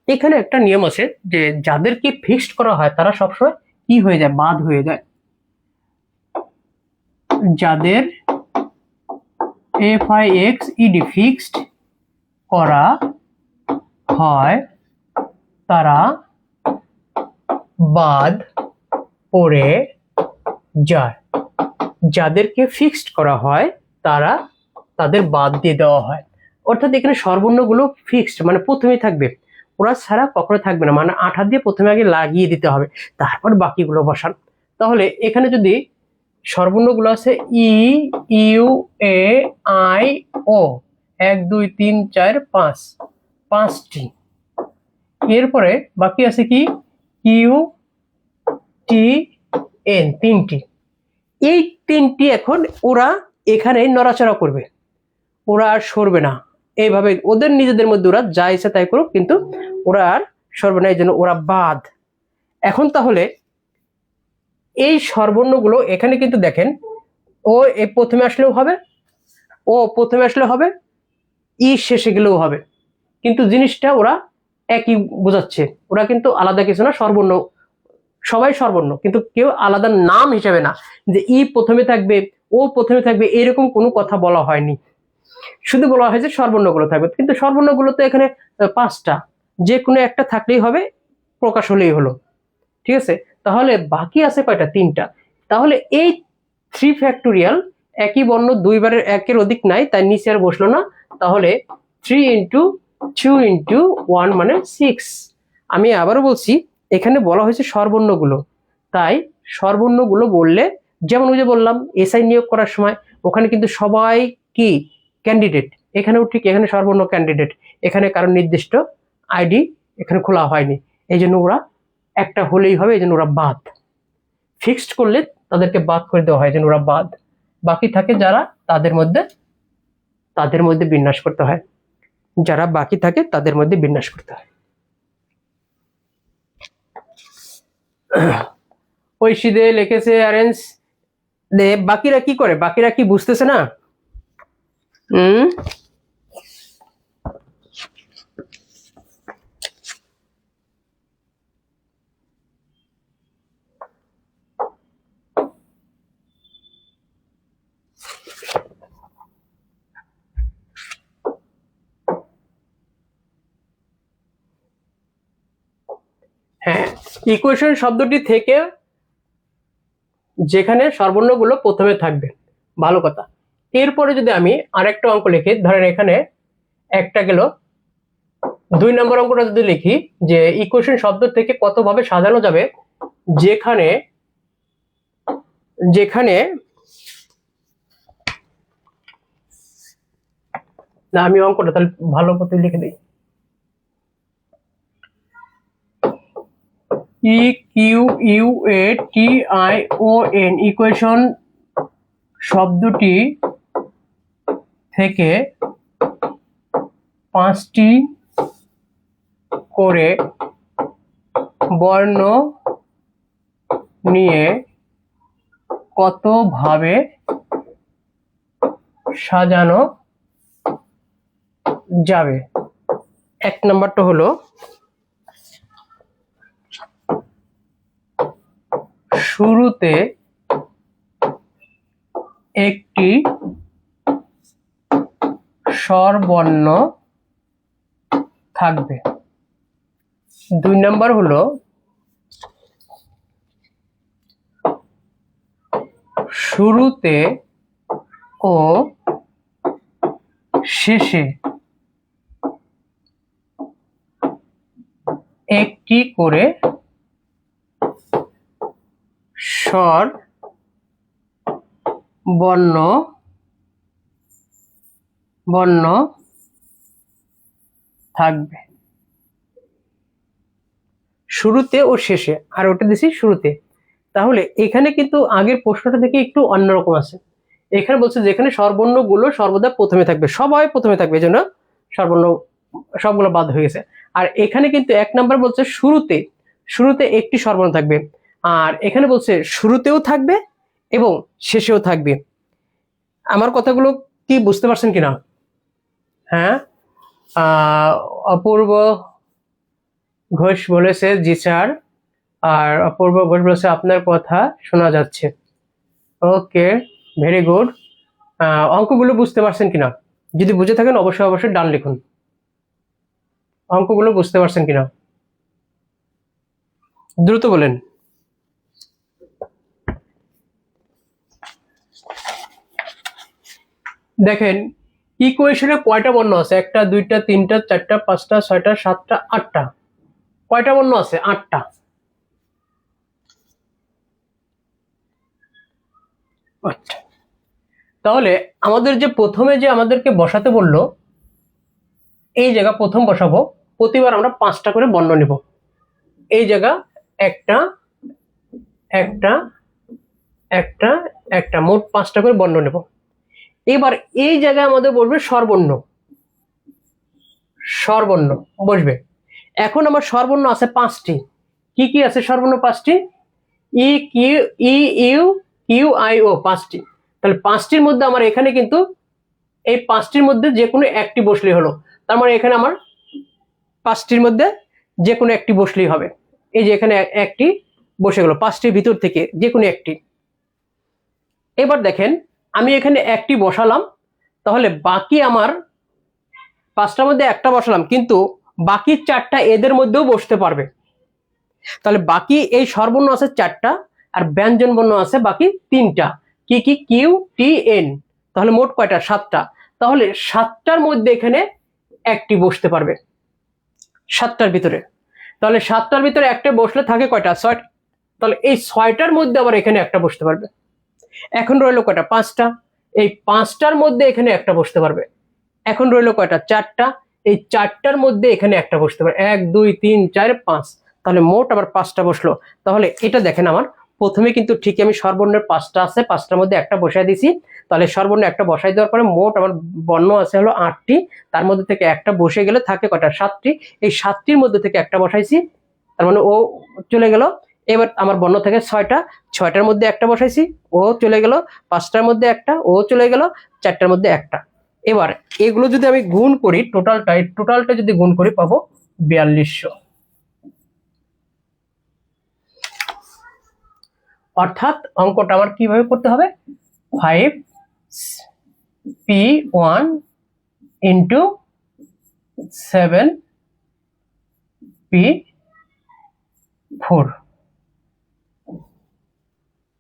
এখানে একটা নিয়ম আছে যে যাদেরকে ফিক্সড করা হয় তারা সবসময় কি হয়ে যায়, বাদ হয়ে যায়। যাদের FIXED ফিক্সড করা হয় তারা বাদ পড়ে যায়। যাদেরকে ফিক্সড করা হয় তাদের বাদ দিয়ে দেওয়া হয়। অর্থাৎ এখানে স্বরবর্ণগুলো ফিক্সড, মানে প্রথমেই থাকবে, ওরা ছাড়া কখনো থাকবে না, মানে আঠা দিয়ে প্রথমে আগে লাগিয়ে দিতে হবে, তারপর বাকিগুলো বসান। তাহলে এখানে যদি স্বরবর্ণগুলো আছে EUAIO 1 2 3 4 5, 5টি। এরপরে বাকি আছে কি QTN 3টি। এই 3টি এখন ওরা এখানে নড়াচড়া করবে, ওরা আর সরবে না। এইভাবে ওদের নিজেদের মধ্যে ওরা যা ইচ্ছা তাই করুক, কিন্তু ওরা আর সরবে না, এই জন্য ওরা বাদ। এখন তাহলে এই স্বরবর্ণগুলো এখানে কিন্তু দেখেন, ও প্রথমে আসলেও হবে, ও প্রথমে আসলে হবে, ই শেষে গেলেও হবে, কিন্তু জিনিসটা ওরা একই বোঝাচ্ছে। ওরা কিন্তু আলাদা কিছু না, স্বরবর্ণ, সবাই স্বরবর্ণ, কিন্তু কেউ আলাদা নাম হিসেবে না, যে ই প্রথমে থাকবে, ও প্রথমে থাকবে, এরকম কোনো কথা বলা হয়নি। শুধু বলা হয় যে স্বরবর্ণগুলো থাকবে, কিন্তু স্বরবর্ণগুলো তো এখানে 5টা, যে কোনো একটা থাকলেই হবে, প্রকাশ হলেই হলো। ঠিক আছে, তাহলে বাকি আছে কয়টা, 3টা। তাহলে এই 3 ফ্যাক্টোরিয়াল, একই বর্ণ দুইবারের একের অধিক নাই, তাই নিচে আর বসলো না। তাহলে 3 × 2 × 1 মানে 6। আমি আবারও বলছি, এখানে বলা হয়েছে স্বরবর্ণগুলো, তাই স্বরবর্ণগুলো বললে, যেমন ওই যে বললাম এসআই নিয়োগ করার সময় ওখানে কিন্তু সবাই কি ক্যান্ডিডেট, এখানেও ঠিক, এখানে স্বরবর্ণ ক্যান্ডিডেট, এখানে কারণ নির্দিষ্ট আইডি এখানে খোলা হয়নি, এই জন্য ওরা একটা হলেই হবে, এই জন্য ওরা বাদ। ফিক্সড করলে তাদেরকে বাদ করে দেওয়া হয়, যেন ওরা বাদ। বাকি থাকে যারা, তাদের মধ্যে বিন্যাস করতে হয়, যারা বাকি থাকে তাদের মধ্যে বিন্যাস করতে হয়। ঐশী দে লিখেছে অ্যারেঞ্জ দে। বাকিরা কি করে? বাকিরা কি বুঝতেছে না? হুম, হ্যাঁ, ইকুয়েশন শব্দটি থেকে যেখানে স্বরবর্ণগুলো প্রথমে থাকবে, ভালো কথা। এরপরে যদি আমি আরেকটা অঙ্ক লিখি, ধরেন এখানে একটা গেল, 2 নম্বর অঙ্কটা যদি লিখি যে ইকুয়েশন শব্দ থেকে কতভাবে সাজানো যাবে, যেখানে যেখানে না, আমি অঙ্কটা তাহলে ভালো মতো লিখে দিই। EQUATION ইকুয়েশন শব্দটি থেকে 5টি করে বর্ণ নিয়ে কতভাবে সাজানো যাবে। 1 নম্বরটা হলো শুরুতে একটি স্বরবর্ণ থাকবে। 2 নম্বর হলো শুরুতে ও শেষে একটি করে স্বর বর্ণ থাকবে। শুরুতে ও শেষে, আর ওটা দিছি শুরুতে। তাহলে এখানে কিন্তু আগের প্রশ্নটা থেকে একটু অন্যরকম আছে। এখানে বলছে যেখানে স্বরবর্ণগুলো সর্বদা প্রথমে থাকবে, সবাই প্রথমে থাকবে, এজন্য স্বরবর্ণ সবগুলো বাদ হয়ে গেছে। আর এখানে কিন্তু 1 নাম্বার বলছে শুরুতে একটি স্বরবর্ণ থাকবে, আর এখানে বলছে শুরুতেও থাকবে এবং শেষেও থাকবে। আমার কথাগুলো কি বুঝতে পারছেন কিনা? হ্যাঁ, অপূর্ব ঘোষ বলেছে জি স্যার, আর অপূর্ব ঘোষ বলেছে আপনার কথা শোনা যাচ্ছে। ওকে, ভেরি গুড। অঙ্কগুলো বুঝতে পারছেন কিনা? যদি বুঝে থাকেন অবশ্যই ডান লিখুন। অঙ্কগুলো বুঝতে পারছেন কিনা দ্রুত বলেন। দেখেন ইকুয়েশনে কয়টা বর্ণ আছে? 1টা 2টা 3টা 4টা 5টা 6টা 7টা 8টা। কয়টা বর্ণ আছে? 8টা। আচ্ছা, তাহলে আমাদের যে প্রথমে যে আমাদেরকে বসাতে বললো, এই জায়গা প্রথম বসাবো। প্রতিবার আমরা 5টা করে বর্ণ নিব। এই জায়গা একটা একটা একটা একটা, মোট 5টা করে বর্ণ নেব। এবার এই জায়গায় আমাদের বসবে স্বরবর্ণ বসবে। এখন আমার স্বরবর্ণ আছে 5টি। কি কি আছে স্বরবর্ণ? 5টি। E Q E U Q I O, 5টি। তাহলে 5টির মধ্যে আমার এখানে কিন্তু এই 5টির মধ্যে যে কোনো একটি বসলেই হলো। তার মানে এখানে আমার 5টির মধ্যে যে কোনো একটি বসলেই হবে। এই যে এখানে একটি বসে গেল, 5টির ভিতর থেকে যে কোনো একটি। এবার দেখেন আমি এখানে একটি বসালাম, তাহলে বাকি আমার 5টার মধ্যে একটা বসালাম, কিন্তু বাকি 4টা এদের মধ্যেও বসতে পারবে। তাহলে বাকি এই স্বরবর্ণ আছে 4টা, আর ব্যঞ্জন বর্ণ আছে বাকি 3টা। কি কি? Q T N. তাহলে মোট কয়টা? 7টা। তাহলে 7টার মধ্যে এখানে একটি বসতে পারবে, 7টার ভিতরে। তাহলে 7টার ভিতরে একটা বসলে থাকে কয়টা? 6। তাহলে এই 6টার মধ্যে আবার এখানে একটা বসতে পারবে। এখন রইলো কয়টা? 5টা। এই 5টার মধ্যে এখানে একটা বসতে পারবে। এখন রইলো কয়টা? 4টা। এই 4টার মধ্যে এখানে একটা বসতে পারে। 1 2 3 4 5। তাহলে মোট আবার 5টা বসলো। তাহলে এটা দেখেন আমার প্রথমে কিন্তু ঠিকই আমি স্বরবর্ণের 5টা আছে, 5টার মধ্যে একটা বসাই দিছি। তাহলে স্বরবর্ণ একটা বসাই দেওয়ার পরে মোট আমার বর্ণ আছে হলো 8টি। তার মধ্যে থেকে একটা বসে গেলে থাকে কয়টা? 7টি। এই 7টির মধ্যে থেকে একটা বসাইছি, তার মানে ও চলে গেল। এবার আমার বর্ণ থেকে 6টা, 6টার মধ্যে একটা বসাইছি, ও চলে গেল, 5টার মধ্যে একটা, ও চলে গেল, 4টার মধ্যে একটা। এবার এগুলো যদি আমি গুণ করি, টোটালটা যদি গুণ করি পাবো 4200। অর্থাৎ অঙ্কটা আমার কিভাবে করতে হবে, 5p1 ইন্টু 7p4,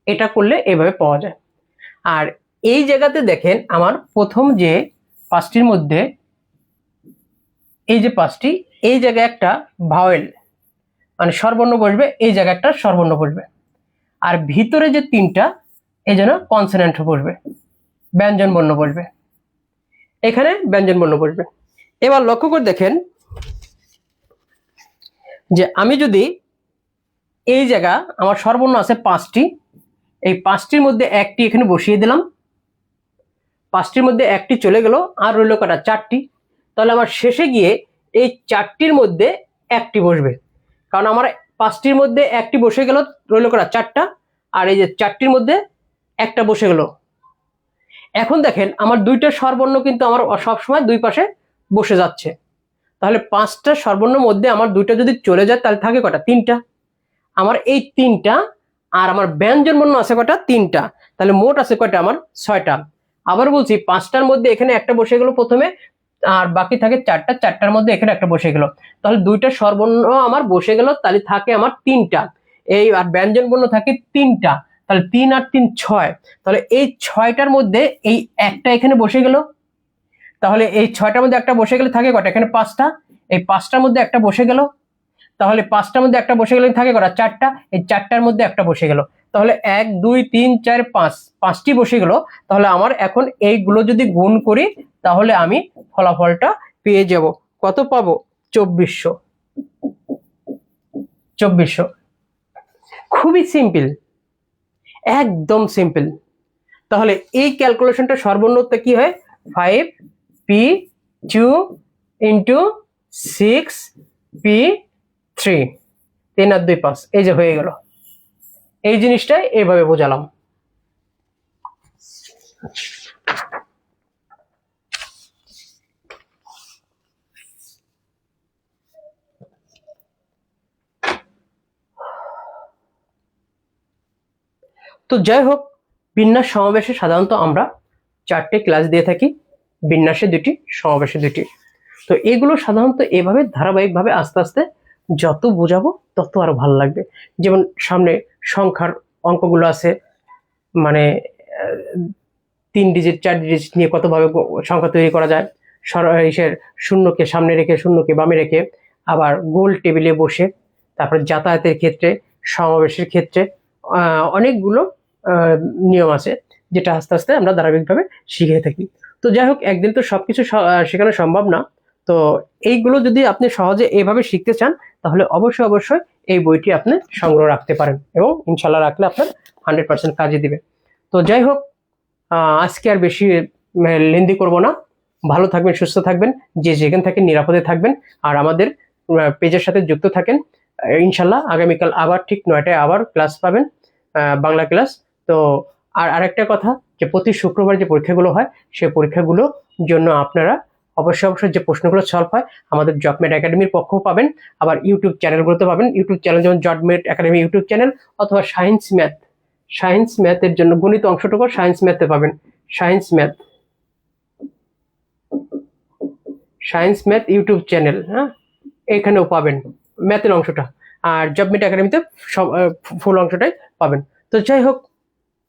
এটা করলে এভাবে পাওয়া যায়। আর এই জায়গাতে দেখেন আমার প্রথম যে 5টির মধ্যে এই যে 5টি, এই জায়গায় একটা ভাওয়েল মানে স্বরবর্ণ বসবে, এই জায়গায় একটা স্বরবর্ণ বসবে, আর ভিতরে যে 3টা এই জন্য কনসোনেন্ট বসবে, ব্যঞ্জন বর্ণ বসবে, এখানে ব্যঞ্জন বর্ণ বসবে। এবার লক্ষ্য করে দেখেন যে আমি যদি এই জায়গা আমার স্বরবর্ণ আছে 5টি, এই 5টির মধ্যে একটি এখানে বসিয়ে দিলাম, 5টির মধ্যে একটি চলে গেল, আর রইল কটা, 4টি। তাহলে আমার শেষে গিয়ে এই 4টির মধ্যে একটি বসবে, কারণ আমার 5টির মধ্যে একটি বসে গেল, রইল কটা, 4টা, আর এই যে 4টির মধ্যে একটা বসে গেল। এখন দেখেন আমার 2টা স্বরবর্ণ কিন্তু আমার সবসময় দুই পাশে বসে যাচ্ছে, তাহলে 5টা স্বরবর্ণের মধ্যে আমার 2টা যদি চলে যায় তাহলে থাকে কটা, 3টা। আমার এই 3টা, আর আমার ব্যঞ্জন বর্ণ আছে কটা, 3টা, তাহলে মোট আছে কয়টা, আমার 6টা। আবার বলছি 5টার মধ্যে এখানে একটা বসে গেল প্রথমে, আর বাকি থাকে 4টা, 4টার মধ্যে এখানে একটা বসে গেল, তাহলে 2টা স্বরবর্ণ আমার বসে গেল, তাহলে থাকে আমার 3টা। এই আর ব্যঞ্জন বর্ণ থাকে 3টা, তাহলে 3 আর 3 6, তাহলে এই 6টার মধ্যে এই একটা এখানে বসে গেল, তাহলে এই 6টার মধ্যে একটা বসে গেলে থাকে কটা, এখানে 5টা, এই 5টার মধ্যে একটা বসে গেল, তাহলে 5টার মধ্যে একটা বসে গেলে থাকে কটা, 4টা, এই 4টার মধ্যে একটা বসে গেল, তাহলে 1 2 3 4 5, 5টি বসে গেল। তাহলে আমার এখন এইগুলো যদি গুণ করি তাহলে আমি ফলাফলটা পেয়ে যাব, কত পাবো, 2400। 2400 খুবই সিম্পল, একদম সিম্পল। তাহলে এই ক্যালকুলেশনটা সর্বনিম্ন কি হয়, 5p2 ইন্টু 6p3, 3 আর 2 5, এই যে হয়ে গেল। এই জিনিসটাই এইভাবে বোঝালাম। তো যাই হোক, বিন্যাস সমাবেশে সাধারণত আমরা 4টে ক্লাস দিয়ে থাকি, বিন্যাসে 2টি, সমাবেশে 2টি। তো এগুলো সাধারণত এভাবে ধারাবাহিকভাবে আস্তে আস্তে যত বোঝাবো তত আরো ভালো লাগবে। যেমন সামনে সংখ্যার অঙ্কগুলো আছে, মানে 3 ডিজিট 4 ডিজিট নিয়ে কতভাবে সংখ্যা তৈরি করা যায়, শূন্যকে সামনে রেখে, শূন্যকে বামে রেখে, আবার গোল টেবিলে বসে, তারপর যাতায়াতের ক্ষেত্রে, সমাবেশের ক্ষেত্রে অনেকগুলো নিয়ম আছে, যেটা আস্তে আস্তে আমরা ধারাবাহিকভাবে শিখে থাকি। তো যাই হোক, একদিন তো সবকিছু শেখানো সম্ভব না। তো এইগুলো যদি আপনি সহজে এইভাবে শিখতে চান তাহলে অবশ্যই অবশ্যই এই বইটি আপনি সংগ্রহ রাখতে পারেন, এবং ইনশাল্লাহ রাখলে আপনার 100% কাজে দিবে। তো যাই হোক, আজকে আর বেশি লেন্দি করব না। ভালো থাকবেন, সুস্থ থাকবেন, যে যেখানে থাকেন নিরাপদে থাকবেন, আর আমাদের পেজের সাথে যুক্ত থাকেন। ইনশাল্লাহ আগামীকাল আবার ঠিক 9টায় আবার ক্লাস পাবেন, বাংলা ক্লাস। তো আর আরেকটা কথা, যে প্রতি শুক্রবার যে পরীক্ষাগুলো হয় সেই পরীক্ষাগুলোর জন্য আপনারা অবশ্যই অবশ্যই যে প্রশ্নগুলো সলভ হয় আমাদের জবমেট একাডেমির পক্ষও পাবেন, আবার ইউটিউব চ্যানেলগুলোতে পাবেন। ইউটিউব চ্যানেল যেমন জবমেট একাডেমি ইউটিউব চ্যানেল, অথবা সায়েন্স ম্যাথের জন্য গণিত অংশটুকু সায়েন্স ম্যাথে পাবেন, সায়েন্স ম্যাথ ইউটিউব চ্যানেল, হ্যাঁ, এখানেও পাবেন ম্যাথের অংশটা, আর জবমেট একাডেমিতে ফুল অংশটাই পাবেন। তো যাই হোক,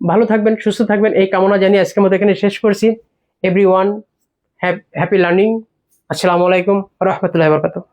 ভালো থাকবেন, সুস্থ থাকবেন, এই কামনা জানিয়ে আজকের মতো এখানে শেষ করছি। Everyone happy learning. আসসালামু আলাইকুম রহমতুল্লাহি ওয়া বারাকাতুহু।